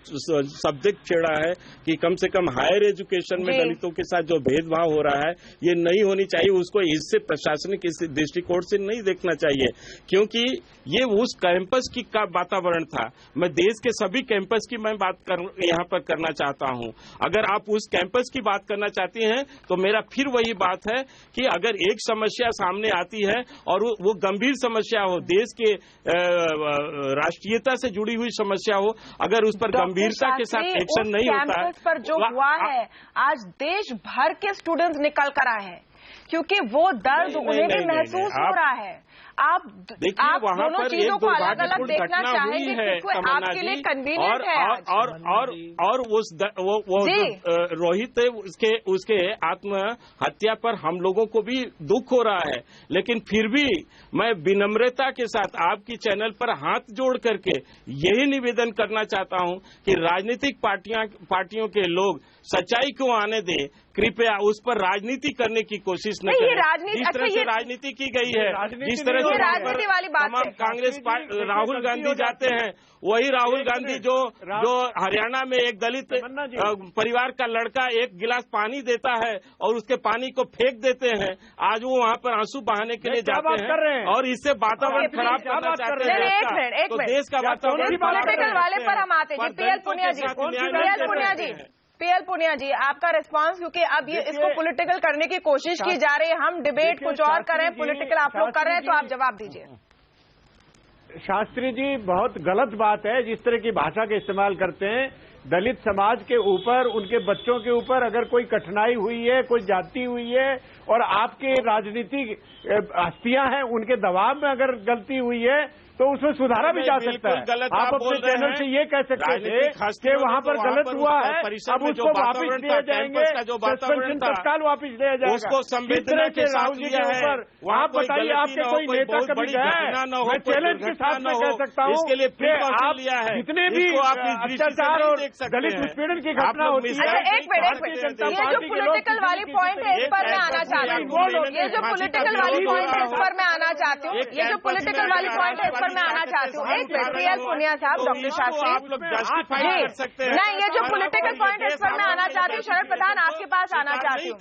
Speaker 7: सब्जेक्ट छेड़ा है कि कम से कम हायर एजुकेशन में दलितों के साथ जो भेदभाव हो रहा है ये नहीं होनी चाहिए, उसको इससे प्रशासनिक दृष्टिकोण से नहीं देखना चाहिए, क्योंकि ये उस कैंपस की का वातावरण था। मैं देश के सभी कैंपस की मैं बात यहाँ पर करना चाहता हूँ। अगर आप उस कैंपस की बात करना चाहती हैं तो मेरा फिर वही बात है कि अगर एक समस्या सामने आती है और वो गंभीर समस्या हो, देश के राष्ट्रीयता से जुड़ी हुई समस्या हो, अगर उस पर गंभीरता के साथ एक्शन नहीं होता है,
Speaker 1: पर जो हुआ है आज देश भर के स्टूडेंट्स निकल कर आए हैं, क्योंकि वो दर्द उन्हें भी महसूस हो रहा है। आप दोनों चीजों को अलग अलग देखना चाहेंगे क्योंकि आपके लिए कन्वीनियंट है।
Speaker 7: और उस वो रोहित उसके आत्महत्या पर हम लोगों को भी दुख हो रहा है, लेकिन फिर भी मैं विनम्रता के साथ आपकी चैनल पर हाथ जोड़ करके यही निवेदन करना चाहता हूं कि राजनीतिक पार्टियों के लोग सच्चाई को आने दे, कृपया उस पर राजनीति करने की कोशिश न करें। जिस तरह से राजनीति की गई है, जिस तरह से तमाम कांग्रेस राहुल गांधी जाते हैं, वही राहुल गांधी जो हरियाणा में एक दलित परिवार का लड़का एक गिलास पानी देता है और उसके पानी को फेंक देते हैं, आज वो वहाँ पर आंसू बहाने के लिए जाते हैं और इससे वातावरण खराब करना चाहते हैं। तो देश का वातावरण
Speaker 1: पॉलिटिकल वाले पर हम आते हैं। पीएल पुनिया जी, आपका रिस्पांस, क्योंकि अब ये इसको पॉलिटिकल करने की कोशिश की जा रही है। हम डिबेट कुछ और कर रहे हैं, पॉलिटिकल आप लोग कर रहे हैं, तो आप जवाब दीजिए।
Speaker 8: शास्त्री जी, बहुत गलत बात है जिस तरह की भाषा का इस्तेमाल करते हैं। दलित समाज के ऊपर, उनके बच्चों के ऊपर अगर कोई कठिनाई हुई है, कोई जाति हुई है और आपके राजनीतिक हस्तियां हैं, उनके दबाव में अगर गलती हुई है तो उसमें सुधारा भी जा सकता है। आप अपने चैनल से ये कह सकते थे कि वहाँ पर गलत हुआ है, अब उसको वापिस दिए जाएंगे, सस्पेंशन तत्काल वापिस दिया जाएगा।
Speaker 7: उसको संवेदना के
Speaker 8: राहुल जी के ऊपर आप बताइए, आपके कोई नेता कभी गया है? मैं चैलेंज के साथ में कह सकता हूँ कि आप जितने भी अत्याचार और दलित उत्पीड़न की घटना होती है,
Speaker 1: एक मिनट, ये जो पॉलिटिकल वाली पॉइंट है इस पर मैं आना चाहती हूँ, ये जो पॉलिटिकल वाली पॉइंट है इस पर मैं आना चाहती हूँ, ये जो पॉलिटिकल वाली पॉइंट है मैं आना चाहती हूँ। एक मिनट, पीएल पुनिया साहब, डॉक्टर शास्त्री जी, नहीं, ये जो पॉलिटिकल पॉइंट है इस पर मैं आना चाहती हूँ। शरद प्रधान, आपके पास आना चाहती हूँ।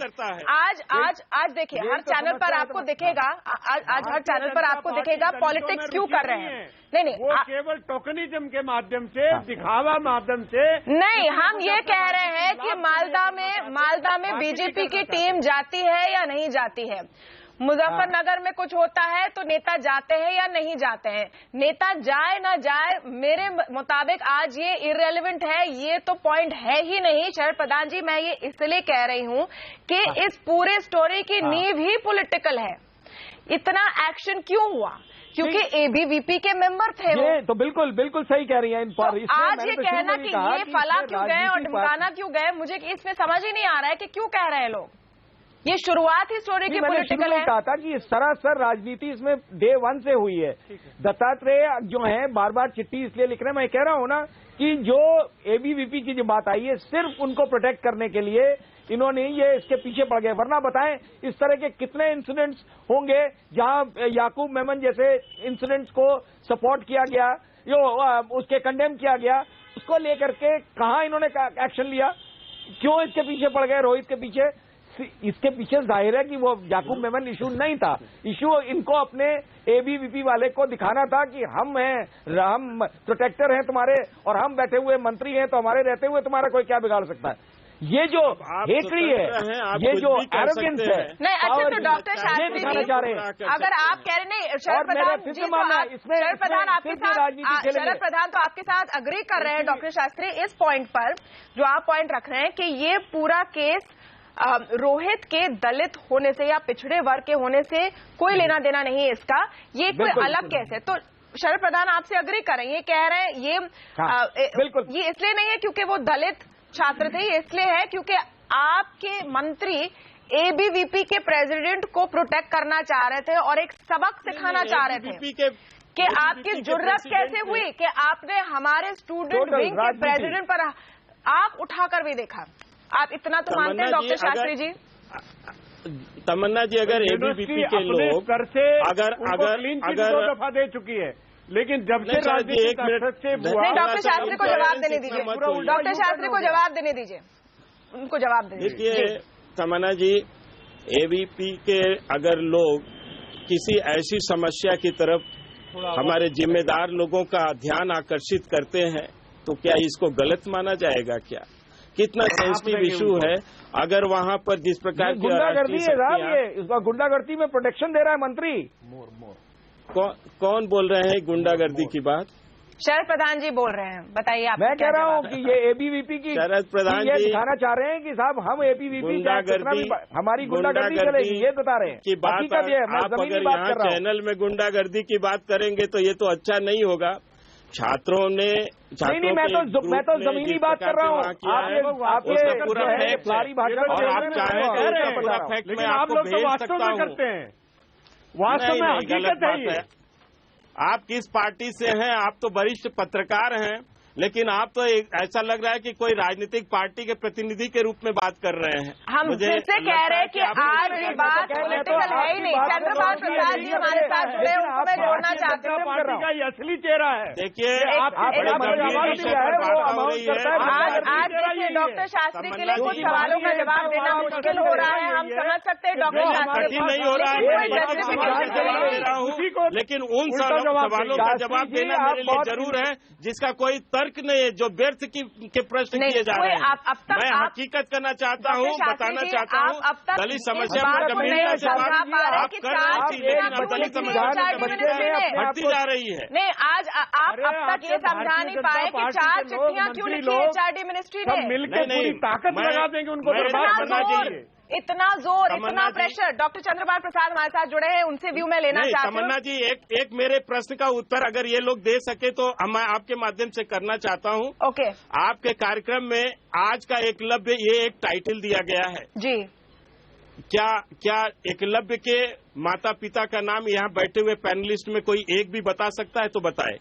Speaker 1: आज देखिए, हर चैनल पर आपको दिखेगा, आज हर चैनल पर आपको दिखेगा पॉलिटिक्स क्यों कर रहे हैं। नहीं,
Speaker 8: वो केवल टोकनिज्म के माध्यम से, दिखावा माध्यम से
Speaker 1: नहीं। हम ये कह रहे हैं कि मालदा में बीजेपी की टीम जाती है या नहीं जाती है। मुजफ्फरनगर में कुछ होता है तो नेता जाते हैं या नहीं जाते हैं। नेता जाए ना जाए, मेरे मुताबिक आज ये इररेलेवेंट है, ये तो पॉइंट है ही नहीं। शरद प्रधान जी, मैं ये इसलिए कह रही हूँ कि इस पूरे स्टोरी की नींव ही पॉलिटिकल है। इतना एक्शन क्यों हुआ? क्योंकि एबीवीपी के मेंबर थे वो।
Speaker 11: तो बिल्कुल सही कह रही हैं इन पर।
Speaker 1: तो आज ये कहना कि ये फला क्यों गए और ढमकाना क्यों गए, मुझे इसमें समझ ही नहीं आ रहा है कि क्यों कह रहे हैं लोग। ये शुरुआत ही स्टोरी की पॉलिटिकल है।
Speaker 11: कहा था कि सरासर राजनीति इसमें डे 1 से हुई है। दत्तात्रेय जो है बार बार चिट्ठी इसलिए लिख रहे हैं, मैं कह रहा हूं ना कि जो एबीवीपी की जो बात आई है, सिर्फ उनको प्रोटेक्ट करने के लिए इन्होंने ये इसके पीछे पड़ गए। वरना बताएं इस तरह के कितने इंसिडेंट्स होंगे जहां याकूब मेमन जैसे इंसिडेंट्स को सपोर्ट किया गया, जो उसके कंडेम किया गया, उसको लेकर के कहां इन्होंने एक्शन लिया, क्यों इसके पीछे पड़ गए, रोहित के पीछे। इसके पीछे जाहिर है कि वो याकूब मेमन इशू नहीं था। इशू इनको अपने एबीवीपी वाले को दिखाना था कि हम हैं, हम प्रोटेक्टर हैं तुम्हारे, और हम बैठे हुए मंत्री हैं, तो हमारे रहते हुए तुम्हारा कोई क्या बिगाड़ सकता है। ये जो हेटरी है, ये जो एरोगेंस है,
Speaker 1: नहीं। अच्छा, तो डॉक्टर शास्त्री जी, अगर आप कह रहे नहीं, शरद प्रधान जी, शरद प्रधान आपके साथ, शरद प्रधान तो आपके साथ अग्री कर रहे हैं डॉक्टर शास्त्री इस पॉइंट पर जो आप पॉइंट रख रहे हैं कि ये पूरा केस रोहित के दलित होने से या पिछड़े वर्ग के होने से कोई लेना देना नहीं है इसका, ये कोई अलग केस है। तो शरद प्रधान आपसे अग्री कर रहे हैं, ये कह रहे हैं ये इसलिए नहीं है क्योंकि वो दलित छात्र थे, ये इसलिए है क्योंकि आपके मंत्री एबीवीपी के प्रेसिडेंट को प्रोटेक्ट करना चाह रहे थे और एक सबक सिखाना चाह रहे थे कि आपकी जुर्रत कैसे हुई कि आपने हमारे स्टूडेंट विंग के प्रेसिडेंट पर आंख उठाकर भी देखा। आप इतना तो मानते हैं डॉक्टर शास्त्री जी?
Speaker 7: तमन्ना जी, अगर एबीवीपी के लोग अगर
Speaker 8: 2 दफा दे चुकी है, लेकिन जब से
Speaker 1: डॉक्टर शास्त्री को जवाब देने दीजिए, डॉक्टर शास्त्री को जवाब देने दीजिए, उनको जवाब देने दीजिए।
Speaker 7: देखिए तमन्ना जी, एबीवीपी के अगर लोग किसी ऐसी समस्या की तरफ हमारे जिम्मेदार लोगों का ध्यान आकर्षित करते हैं तो क्या इसको गलत माना जाएगा? क्या कितना सेंसिटिव इशू है? अगर वहां पर जिस प्रकार की
Speaker 11: गुंडागर्दी है साहब, ये गुंडागर्दी में प्रोटेक्शन दे रहा है मंत्री।
Speaker 7: कौन बोल रहे हैं गुंडागर्दी की बात?
Speaker 1: शरद प्रधान जी बोल रहे हैं, बताइए आप।
Speaker 11: मैं कह रहा हूँ कि ये एबीवीपी की
Speaker 7: शरद प्रधान
Speaker 11: जी दिखाना चाह रहे हैं कि साहब हम एबीवीपी हमारी गुंडागर्दी चलेगी, ये बता रहे हैं
Speaker 7: की बात। आप अगर यहाँ चैनल में गुंडागर्दी की बात करेंगे तो ये तो अच्छा नहीं होगा। छात्रों ने
Speaker 11: नहीं, मैं तो जमीनी बात कर रहा हूँ। आप ये
Speaker 7: पूरा
Speaker 11: सारी भाषा
Speaker 7: और आप चाहें तो पूरा फैक्ट में आपको भेज सकता हूँ।
Speaker 8: वास्तव में हकीकत है।
Speaker 7: आप किस पार्टी से हैं? आप तो वरिष्ठ पत्रकार हैं, लेकिन आप तो ऐसा लग रहा है कि कोई राजनीतिक पार्टी के प्रतिनिधि के रूप में बात कर रहे हैं।
Speaker 1: हम फिर से कह रहे हैं कि आज की बात पॉलिटिकल है ही नहीं। चंद्रपाल प्रसाद जी हमारे साथ जुड़े, उनको मैं जोड़ना चाहती हूँ।
Speaker 8: पार्टी का ये असली चेहरा है।
Speaker 7: देखिए
Speaker 1: आज देखिए डॉक्टर शास्त्री के लिए कुछ सवालों का जवाब देना मुश्किल हो रहा है, हम समझ सकते हैं डॉक्टर शास्त्री
Speaker 7: नहीं हो रहा है, लेकिन उन सवालों का जवाब देना मेरे लिए जरूर है जिसका कोई तर्क नहीं है, जो व्यर्थ के प्रश्न किए जा रहे हैं। मैं हकीकत करना चाहता हूँ, बताना चाहता हूँ, दलित समस्या पर गंभीरता से आप कर रहे थे, लेकिन अब दलित समस्या बढ़ती जा रही है।
Speaker 1: नहीं, आज आप अब तक ये समझा नहीं पाए कि 4 चिट्ठियां क्यों लिखी HRD मिनिस्ट्री ने।
Speaker 8: मिलकर पूरी ताकत लगा देंगे उनको, बर्बाद करना चाहिए।
Speaker 1: इतना जोर, इतना प्रेशर। डॉक्टर चंद्रपाल प्रसाद हमारे साथ जुड़े हैं, उनसे व्यू में लेना चाहती हूँ।
Speaker 7: तमन्ना जी, एक मेरे प्रश्न का उत्तर अगर ये लोग दे सके तो मैं आपके माध्यम से करना चाहता हूँ।
Speaker 1: ओके।
Speaker 7: आपके कार्यक्रम में आज का एकलव्य ये एक टाइटल दिया गया है
Speaker 1: जी।
Speaker 7: क्या एकलव्य के माता पिता का नाम यहाँ बैठे हुए पैनलिस्ट में कोई एक भी बता सकता है तो बताए।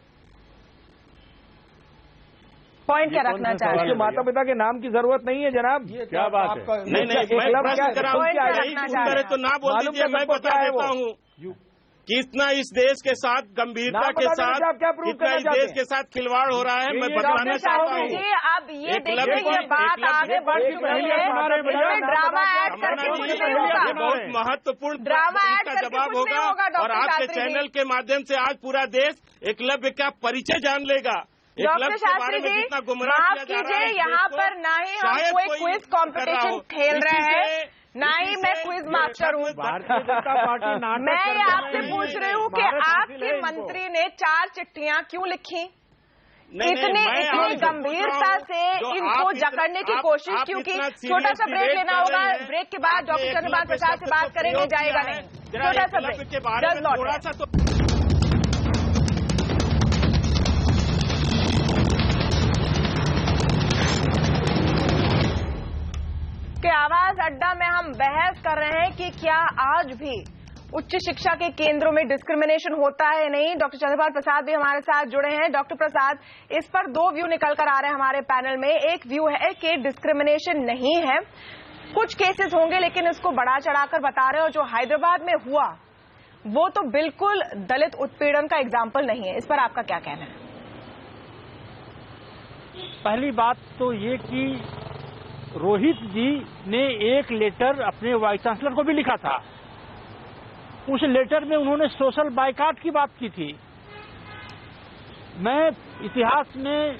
Speaker 1: पॉइंट क्या रखना चाहते हैं?
Speaker 11: माता पिता के नाम की जरूरत नहीं है जनाब।
Speaker 8: क्या बात है?
Speaker 7: नहीं, मैं प्रश्न कराऊं तो ना बोल दीजिए, मैं बता देता हूँ कितना इस देश के साथ गंभीरता के साथ, कितना इस देश के साथ खिलवाड़ हो रहा है, मैं बताना चाहता हूँ।
Speaker 1: अब ये देखिए, ये बात आगे बढ़ चुकी है, ड्रामा ऐड करके कुछ नहीं होगा।
Speaker 7: बहुत महत्वपूर्ण
Speaker 1: ड्रामा ऐड
Speaker 7: का जवाब होगा और आपके चैनल के माध्यम से आज पूरा देश एकलव्य का परिचय जान लेगा।
Speaker 1: डॉक्टर शास्त्री जी, माफ कीजिए, यहाँ पर ना ही हम कोई क्विज कंपटीशन खेल रहे हैं, ना ही मैं क्विज मास्टर हूँ। मैं ये आपसे पूछ रही हूँ कि आपके मंत्री ने 4 चिट्ठियां क्यों लिखी? इतनी गंभीरता से इनको जकड़ने की कोशिश, क्योंकि छोटा सा ब्रेक लेना होगा। ब्रेक के बाद डॉक्टर चंद्रपाल प्रसाद से बात करेंगे, जाएगा नहीं। छोटा सा ब्रेक, के आवाज अड्डा में हम बहस कर रहे हैं कि क्या आज भी उच्च शिक्षा के केंद्रों में डिस्क्रिमिनेशन होता है नहीं। डॉक्टर चंद्रपाल प्रसाद भी हमारे साथ जुड़े हैं। डॉक्टर प्रसाद, इस पर 2 व्यू निकल कर आ रहे हैं हमारे पैनल में। एक व्यू है कि डिस्क्रिमिनेशन नहीं है, कुछ केसेस होंगे लेकिन इसको बढ़ा चढ़ाकर बता रहे हो। जो हैदराबाद में हुआ वो तो बिल्कुल दलित उत्पीड़न का एग्जाम्पल नहीं है, इस पर आपका क्या कहना है?
Speaker 13: पहली बात तो ये कि रोहित जी ने एक लेटर अपने वाइस चांसलर को भी लिखा था। उस लेटर में उन्होंने सोशल बायकॉट की बात की थी। मैं इतिहास में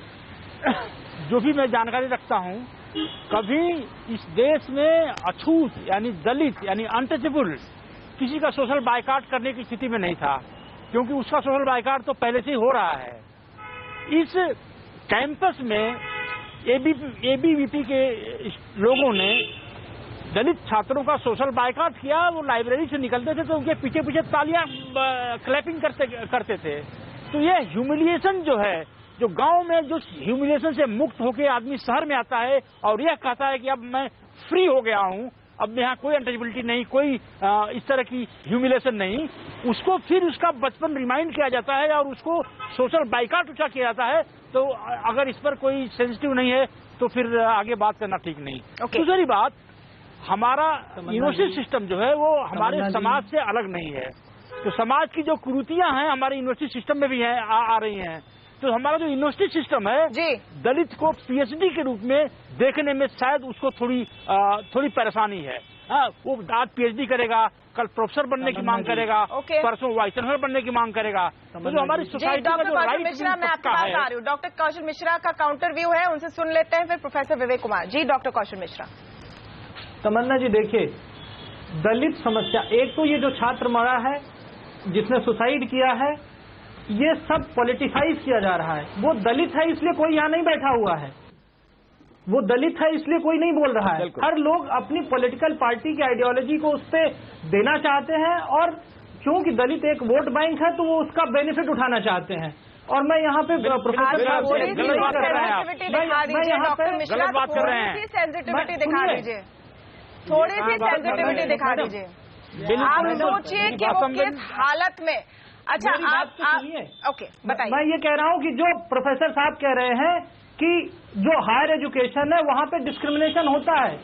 Speaker 13: जो भी मैं जानकारी रखता हूं, कभी इस देश में अछूत यानी दलित यानी अनटचेबल किसी का सोशल बायकॉट करने की स्थिति में नहीं था, क्योंकि उसका सोशल बायकॉट तो पहले से ही हो रहा है। इस कैंपस में एबीवीपी के लोगों ने दलित छात्रों का सोशल बायकॉट किया। वो लाइब्रेरी से निकलते थे तो उनके पीछे पीछे तालियां क्लैपिंग करते थे। तो ये ह्यूमिलिएशन जो है, जो गांव में जो ह्यूमिलिएशन से मुक्त होकर आदमी शहर में आता है और यह कहता है कि अब मैं फ्री हो गया हूं, अब यहाँ कोई अनटचेबिलिटी नहीं, कोई इस तरह की ह्यूमिलिएशन नहीं, उसको फिर उसका बचपन रिमाइंड किया जाता है और उसको सोशल बायकॉट ऊंचा किया जाता है। तो अगर इस पर कोई सेंसिटिव नहीं है तो फिर आगे बात करना ठीक नहीं। दूसरी बात, हमारा यूनिवर्सिटी सिस्टम जो है वो हमारे समाज से अलग नहीं है। तो समाज की जो कुरीतियां हैं हमारे यूनिवर्सिटी सिस्टम में भी है, आ रही हैं। तो हमारा जो यूनिवर्सिटी सिस्टम है दलित को पीएचडी के रूप में देखने में शायद उसको थोड़ी परेशानी है। वो आज पीएचडी करेगा, कल प्रोफेसर बनने की मांग करेगा, परसों वाइस चांसलर बनने की मांग करेगा। तो जो हमारी सोसाइटी का जो राइट
Speaker 1: मिश्रा, मैं आपके पास आ रही हूँ। डॉक्टर कौशल मिश्रा का काउंटर व्यू है, उनसे सुन लेते हैं, फिर प्रोफेसर विवेक कुमार जी। डॉक्टर कौशल मिश्रा।
Speaker 9: तमन्ना जी, देखिए, दलित समस्या, एक तो ये जो छात्र मरा है, जिसने सुसाइड किया है, ये सब पॉलिटिसाइज किया जा रहा है। वो दलित है इसलिए कोई यहाँ नहीं बैठा हुआ है, वो दलित है इसलिए कोई नहीं बोल रहा है। हर लोग अपनी पॉलिटिकल पार्टी की आइडियोलॉजी को उस पर देना चाहते हैं और क्योंकि दलित एक वोट बैंक है तो वो उसका बेनिफिट उठाना चाहते हैं। और मैं यहाँ पे प्रोफेसर
Speaker 1: गलत बात कर रहे हैं आप, मैं यहाँ पे गलत बात कर रहे हैं। सेंसिटिविटी दिखा दीजिए, थोड़ी सी सेंसिटिविटी दिखा दीजिए। आप सोचिए कि वो किस हालत में अच्छा
Speaker 9: मेरी बात तो सुनिए।
Speaker 1: ओके बताइए।
Speaker 9: मैं ये कह रहा हूँ कि जो प्रोफेसर साहब कह रहे हैं कि जो हायर एजुकेशन है वहाँ पे डिस्क्रिमिनेशन होता है।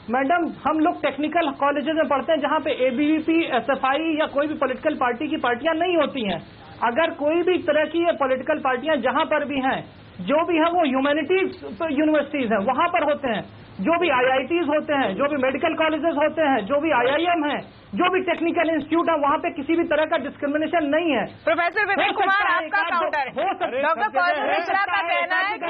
Speaker 9: मैडम, हम लोग टेक्निकल कॉलेजेस में पढ़ते हैं जहाँ पे एबीवीपी, एसएफआई या कोई भी पॉलिटिकल पार्टी की पार्टियां नहीं होती हैं। अगर कोई भी तरह की ये पॉलिटिकल पार्टियां जहाँ पर भी हैं, जो भी है वो ह्यूमैनिटीज यूनिवर्सिटीज हैं वहाँ पर होते हैं, जो भी आईआईटीज होते हैं, जो भी मेडिकल कॉलेजेस होते हैं, जो भी आईआईएम है, जो भी टेक्निकल इंस्टीट्यूट है, वहाँ पे किसी भी तरह का डिस्क्रिमिनेशन नहीं है।
Speaker 1: प्रोफेसर विवेक कुमार, आपका काउंटर
Speaker 9: हो सकता है।
Speaker 1: डॉक्टर कौशल मिश्रा का कहना है कि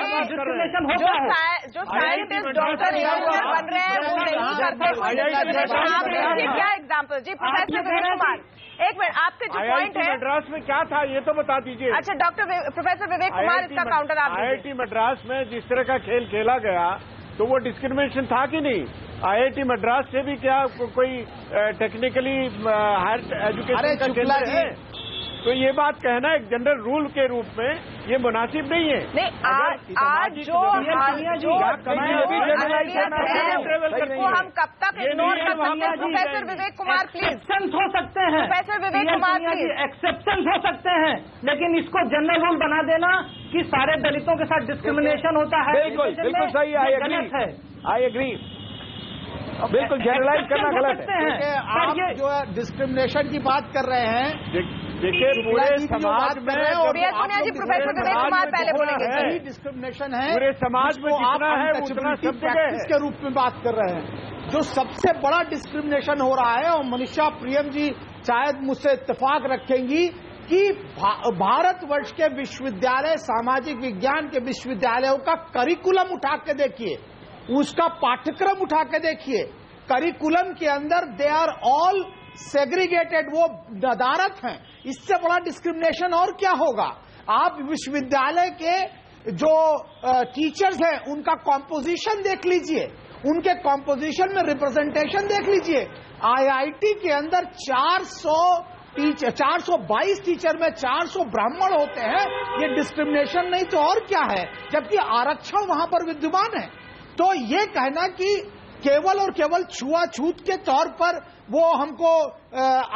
Speaker 1: जो साइंटिस्ट डॉक्टर इंजीनियर बन रहे हैं वो नहीं करते कोई डिस्क्रिमिनेशन। आप देखिए क्या एग्जाम्पल। जी प्रोफेसर विवेक कुमार, एक मिनट, आपके जो पॉइंट है
Speaker 8: मद्रास में क्या था ये तो बता दीजिए।
Speaker 1: अच्छा प्रोफेसर विवेक कुमार, इसका काउंटर आप।
Speaker 8: आईआईटी मद्रास में जिस तरह का खेल खेला गया तो वो डिस्क्रिमिनेशन था कि नहीं? आईआईटी मद्रास से भी क्या कोई टेक्निकली हायर एजुकेशन का केंद्र है? तो ये बात कहना एक जनरल रूल के रूप में ये मुनासिब नहीं है।
Speaker 1: नहीं, आज जो उसको हम कब तक इग्नोर कर सकते हैं? Professor Vivek Kumar please.
Speaker 9: Exception हो सकते हैं,
Speaker 1: professor Vivek Kumar please.
Speaker 9: Exception हो सकते हैं, लेकिन इसको जनरल रूल बना देना कि सारे दलितों के साथ डिस्क्रिमिनेशन होता है,
Speaker 11: बिल्कुल सही। I agree. बिल्कुल जनरलाइज करना गलत है।
Speaker 10: आप जो डिस्क्रिमिनेशन की बात कर रहे हैं,
Speaker 8: देखिए पूरे समाज में
Speaker 1: प्रोफेसर विवेक कुमार पहले बोलेंगे।
Speaker 10: सही डिस्क्रिमिनेशन है
Speaker 8: पूरे समाज में जितना है उतना सब
Speaker 10: प्रैक्टिस के रूप में बात कर रहे हैं। जो सबसे बड़ा डिस्क्रिमिनेशन हो रहा है, और मनीषा प्रियम जी शायद मुझसे इत्तेफाक रखेंगी कि भारतवर्ष के विश्वविद्यालय, सामाजिक विज्ञान के विश्वविद्यालयों का करिकुलम उठा के देखिए, उसका पाठ्यक्रम उठा के देखिए, करिकुलम के अंदर दे आर ऑल सेग्रीगेटेड, वो नदारत हैं। इससे बड़ा डिस्क्रिमिनेशन और क्या होगा? आप विश्वविद्यालय के जो टीचर्स हैं उनका कॉम्पोजिशन देख लीजिए, उनके कॉम्पोजिशन में रिप्रेजेंटेशन देख लीजिए। आईआईटी के अंदर 422 टीचर में 400 ब्राह्मण होते हैं। ये डिस्क्रिमिनेशन नहीं तो और क्या है? जबकि आरक्षण वहां पर विद्यमान है। तो ये कहना कि केवल और केवल छुआछूत के तौर पर वो हमको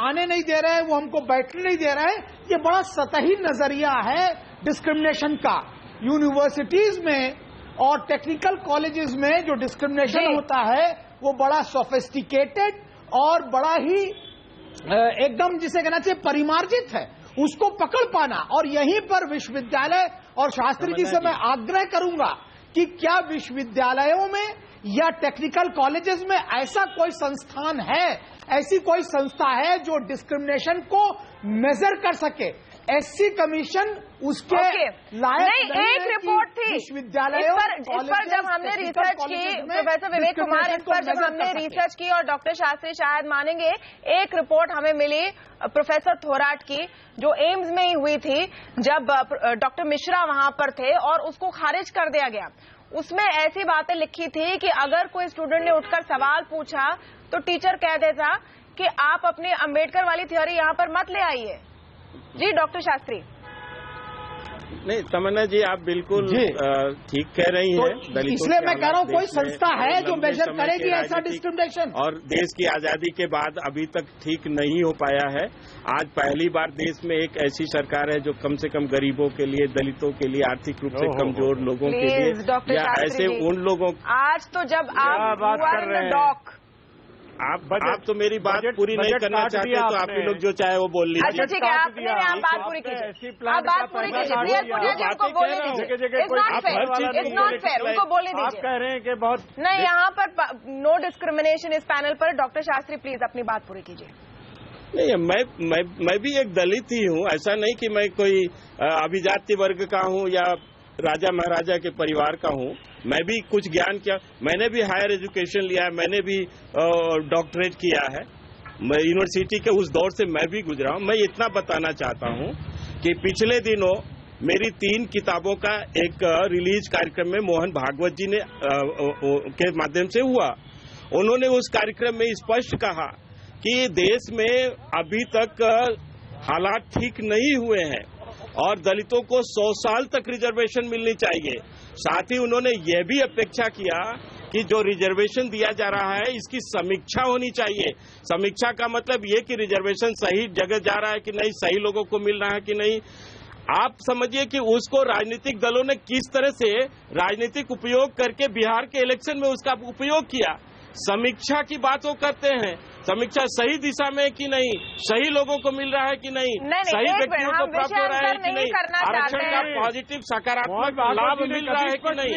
Speaker 10: आने नहीं दे रहे हैं, वो हमको बैठने नहीं दे रहे हैं, ये बड़ा सतही नजरिया है डिस्क्रिमिनेशन का। यूनिवर्सिटीज में और टेक्निकल कॉलेजेस में जो डिस्क्रिमिनेशन होता है वो बड़ा सोफिस्टिकेटेड और बड़ा ही एकदम जिसे कहना चाहिए परिमार्जित है, उसको पकड़ पाना। और यहीं पर विश्वविद्यालय और शास्त्री जी से मैं आग्रह करूंगा कि क्या विश्वविद्यालयों में या टेक्निकल कॉलेजेस में ऐसा कोई संस्थान है, ऐसी कोई संस्था है जो डिस्क्रिमिनेशन को मेजर कर सके? एससी कमीशन उसके लायक
Speaker 1: नहीं। एक रिपोर्ट थी
Speaker 10: विश्वविद्यालयों
Speaker 1: इस पर जब हमने रिसर्च की, प्रोफेसर विवेक कुमार, इस पर जब हमने रिसर्च की और डॉक्टर शास्त्री शायद मानेंगे, एक रिपोर्ट हमें मिली प्रोफेसर थोराट की जो एम्स में ही हुई थी जब डॉक्टर मिश्रा वहां पर थे, और उसको खारिज कर दिया गया। उसमें ऐसी बातें लिखी थी कि अगर कोई स्टूडेंट ने उठकर सवाल पूछा तो टीचर कह देता कि आप अपनी अंबेडकर वाली थ्योरी यहाँ पर मत ले आइए। जी डॉक्टर शास्त्री।
Speaker 7: नहीं तमन्ना जी, आप बिल्कुल ठीक कह रही हैं।
Speaker 10: तो इसलिए मैं कह रहा हूँ कोई संस्था है जो मेजर करेगी ऐसा डिस्क्रिमिनेशन।
Speaker 7: और देश की आजादी के बाद अभी तक ठीक नहीं हो पाया है। आज पहली बार देश में एक ऐसी सरकार है जो कम से कम गरीबों के लिए, दलितों के लिए, आर्थिक रूप से कमजोर लोगों के लिए, या ऐसे उन लोगों।
Speaker 1: आज तो जब आप बात कर रहे हैं,
Speaker 7: आप तो मेरी बात पूरी नहीं करना चाहते तो आप लोग जो चाहे वो बोल लीजिए।
Speaker 1: अच्छा ठीक है, आपने आप बात पूरी कीजिए, आप बात पूरी कीजिए। प्रिया पुनिया जी उनको बोलने दीजिए। इट्स नॉट फेयर, उनको बोलने दीजिए।
Speaker 8: आप कह रहे हैं कि बहुत
Speaker 1: नहीं, यहाँ पर नो डिस्क्रिमिनेशन इस पैनल पर। डॉक्टर शास्त्री प्लीज अपनी बात पूरी कीजिए।
Speaker 7: नहीं, मैं भी एक दलित ही हूँ। ऐसा नहीं कि मैं कोई अभिजाति वर्ग का हूँ या राजा महाराजा के परिवार का हूँ। मैं भी कुछ ज्ञान किया, मैंने भी हायर एजुकेशन लिया है, मैंने भी डॉक्टरेट किया है। मैं यूनिवर्सिटी के उस दौर से मैं भी गुजरा हूँ। मैं इतना बताना चाहता हूँ कि पिछले दिनों मेरी 3 किताबों का एक रिलीज कार्यक्रम में मोहन भागवत जी ने के माध्यम से हुआ। उन्होंने उस कार्यक्रम में स्पष्ट कहा कि देश में अभी तक हालात ठीक नहीं हुए हैं और दलितों को 100 साल तक रिजर्वेशन मिलनी चाहिए। साथ ही उन्होंने यह भी अपेक्षा किया कि जो रिजर्वेशन दिया जा रहा है इसकी समीक्षा होनी चाहिए। समीक्षा का मतलब ये कि रिजर्वेशन सही जगह जा रहा है कि नहीं, सही लोगों को मिल रहा है कि नहीं। आप समझिए कि उसको राजनीतिक दलों ने किस तरह से राजनीतिक उपयोग करके बिहार के इलेक्शन में उसका उपयोग किया। समीक्षा की बात वो करते हैं, समीक्षा सही दिशा में कि नहीं, सही लोगों को मिल रहा है कि नहीं, सही व्यक्तियों को प्राप्त हो रहा है कि नहीं, आरक्षण का पॉजिटिव सकारात्मक लाभ मिल रहा है कि नहीं।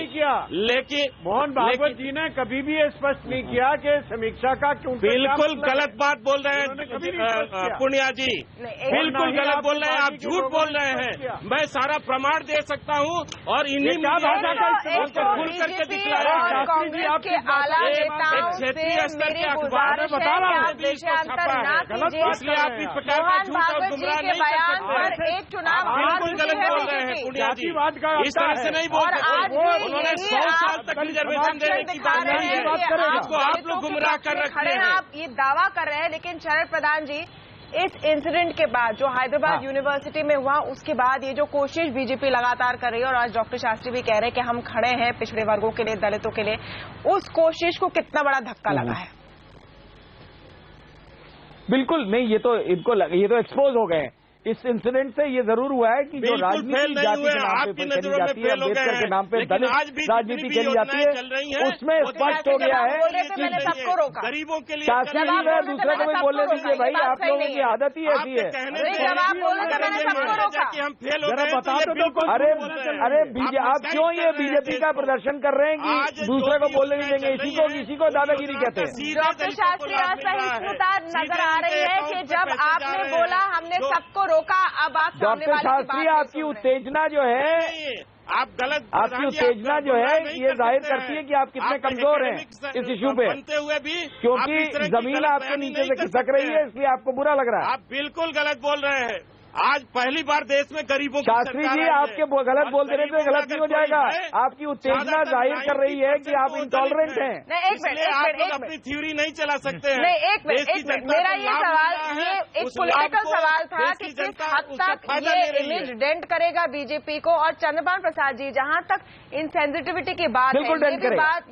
Speaker 7: लेकिन
Speaker 8: मोहन भागवत जी ने कभी भी ये स्पष्ट नहीं किया कि समीक्षा का क्यों।
Speaker 7: बिल्कुल गलत बात बोल रहे हैं पुनिया जी, बिल्कुल गलत बोल रहे हैं, आप झूठ बोल रहे हैं। मैं सारा प्रमाण दे सकता हूँ और इन्हीं भाषा का इस्तेमाल खुल करके दिखलाया। क्षेत्रीय स्तर के अखबार में बता रहा हूँ, इसलिए आप इस प्रकार का झूठ और गुमराह नहीं कर सकते।
Speaker 1: एक चुनाव
Speaker 7: बिल्कुल गलत बोल रहे हैं पुनिया जी, इस तरह से नहीं बोल सकते। उन्होंने 100 साल तक रिजर्वेशन देने की बात नहीं है, आपको आप लोग गुमराह कर रखते हैं।
Speaker 1: आप ये दावा कर रहे हैं, लेकिन शरद प्रधान जी इस इंसिडेंट के बाद जो हैदराबाद यूनिवर्सिटी में हुआ, उसके बाद ये जो कोशिश बीजेपी लगातार कर रही है, और आज डॉक्टर शास्त्री भी कह रहे हैं कि हम खड़े हैं पिछड़े वर्गों के लिए, दलितों के लिए, उस कोशिश को कितना बड़ा धक्का लगा है?
Speaker 11: बिल्कुल नहीं, ये तो एक्सपोज हो गए। इस इंसिडेंट से ये जरूर हुआ है कि जो राजनीति जाति के नाम पे करी जाती है, अम्बेडकर के नाम पे दलित राजनीति करी जाती है, उसमें स्पष्ट हो गया है कि
Speaker 7: गरीबों के लिए
Speaker 11: शास्त्री जी में दूसरे को भी बोलने दीजिए भाई, आप लोगों की आदत ही ऐसी है।
Speaker 7: जरा बता दो।
Speaker 11: अरे आप क्यों ये बीजेपी का प्रदर्शन कर रहे हैं कि दूसरे को बोलने नहीं देंगे? इसी को दादागिरी कहते हैं।
Speaker 1: डॉक्टर शास्त्री असहिष्णुता नजर आ रही है कि जब आपने बोला हमने सबको रोका, अब आप
Speaker 11: डॉक्टर शास्त्री आपकी उत्तेजना जो है,
Speaker 7: आप गलत,
Speaker 11: आपकी उत्तेजना जो है ये जाहिर करती है कि आप कितने कमजोर हैं इस इशू पे, क्योंकि जमीन आपके नीचे से खिसक रही है, इसलिए आपको बुरा लग रहा है।
Speaker 7: आप बिल्कुल गलत बोल रहे हैं। आज पहली बार देश में गरीबों की
Speaker 11: शास्त्री जी आपके गलत बोलते रहते हैं, गलत नहीं हो जाएगा। आपकी उत्तेजना जाहिर कर रही है कि आप इंटॉलरेंट हैं।
Speaker 7: आप लोग अपनी थ्योरी नहीं चला सकते हैं।
Speaker 1: नहीं, एक मिनट, मेरा ये सवाल, ये एक पॉलिटिकल सवाल था कि किस हद तक ये इमेज डेंट करेगा बीजेपी को। और चंद्रपाल प्रसाद जी, जहां तक इनसेंसिटिविटी की बात है,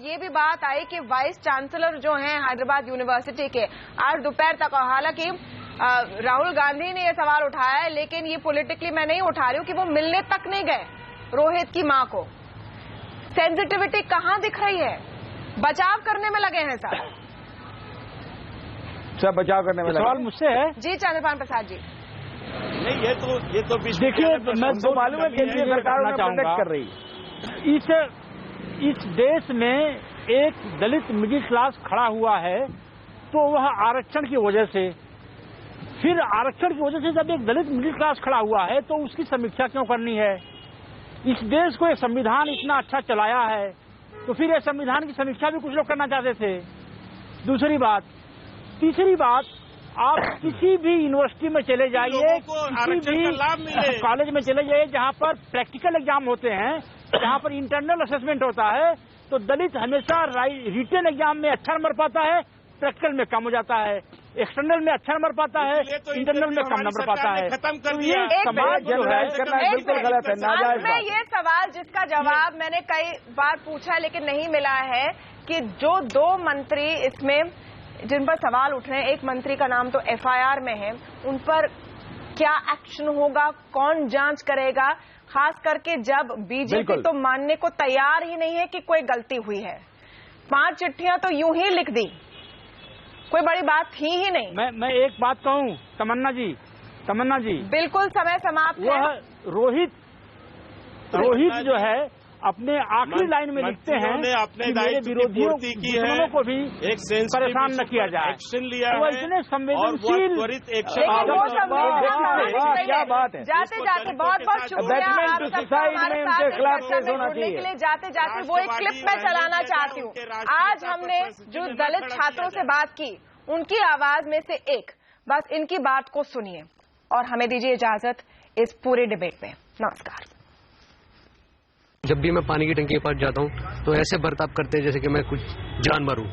Speaker 1: ये भी बात आई कि वाइस चांसलर जो हैं हैदराबाद यूनिवर्सिटी के, आज दोपहर तक, हालांकि राहुल गांधी ने ये सवाल उठाया है, लेकिन ये पॉलिटिकली मैं नहीं उठा रही हूँ कि वो मिलने तक नहीं गए रोहित की मां को। सेंसिटिविटी कहाँ दिख रही है? बचाव करने में लगे हैं सर।
Speaker 11: सब बचाव करने में
Speaker 13: सवाल मुझसे है
Speaker 1: जी चंद्रपाल प्रसाद जी।
Speaker 7: नहीं, ये तो
Speaker 13: देखिए, मैं तो मालूम है केंद्रीय सरकार प्रोटेक्ट कर रही है। इस देश में एक दलित मिडिल क्लास खड़ा हुआ है, तो वह आरक्षण की वजह से, फिर आरक्षण की वजह से जब एक दलित मिडिल क्लास खड़ा हुआ है तो उसकी समीक्षा क्यों करनी है? इस देश को एक संविधान इतना अच्छा चलाया है, तो फिर ये संविधान की समीक्षा भी कुछ लोग करना चाहते थे। तीसरी बात, आप किसी भी यूनिवर्सिटी में चले जाइए, किसी भी कॉलेज में चले जाइए जहां पर प्रैक्टिकल एग्जाम होते हैं, जहां पर इंटरनल असेसमेंट होता है, तो दलित हमेशा रिटन एग्जाम में अच्छा नंबर पाता है, प्रैक्टिकल में कम हो जाता है, एक्सटर्नल में अच्छा नंबर पाता है, इंटरनल में कम नंबर पाता है।
Speaker 7: तो ये
Speaker 11: समाज जनरलाइज करना बिल्कुल गलत है, नाजायज
Speaker 1: मैं ये सवाल जिसका जवाब मैंने कई बार पूछा लेकिन नहीं मिला है कि जो 2 मंत्री इसमें जिन पर सवाल उठ रहे हैं, एक मंत्री का नाम तो एफआईआर में है, उन पर क्या एक्शन होगा, कौन जांच करेगा, खास करके जब बीजेपी तो मानने को तैयार ही नहीं है कि कोई गलती हुई है। 5 चिट्ठियां तो यूं ही लिख दी, कोई बड़ी बात थी ही नहीं।
Speaker 13: मैं एक बात कहूं, तमन्ना जी
Speaker 1: बिल्कुल समय समाप्त है।
Speaker 13: रोहित जो है अपने आखिरी लाइन में लिखते हैं कि मेरे विरोधियों को भी परेशान न किया जाए। वो इतने संवेदनशील,
Speaker 11: क्या बात है।
Speaker 1: जाते जाते बहुत बहुत शुक्रिया जाते जाते वो एक क्लिप मैं चलाना चाहती हूँ। आज हमने जो दलित छात्रों से बात की, उनकी आवाज में से एक, बस इनकी बात को सुनिए और हमें दीजिए इजाजत इस पूरे डिबेट में। नमस्कार।
Speaker 3: जब भी मैं पानी की टंकी के पास जाता हूँ तो ऐसे बर्ताव करते हैं जैसे कि मैं कुछ जानवर हूँ।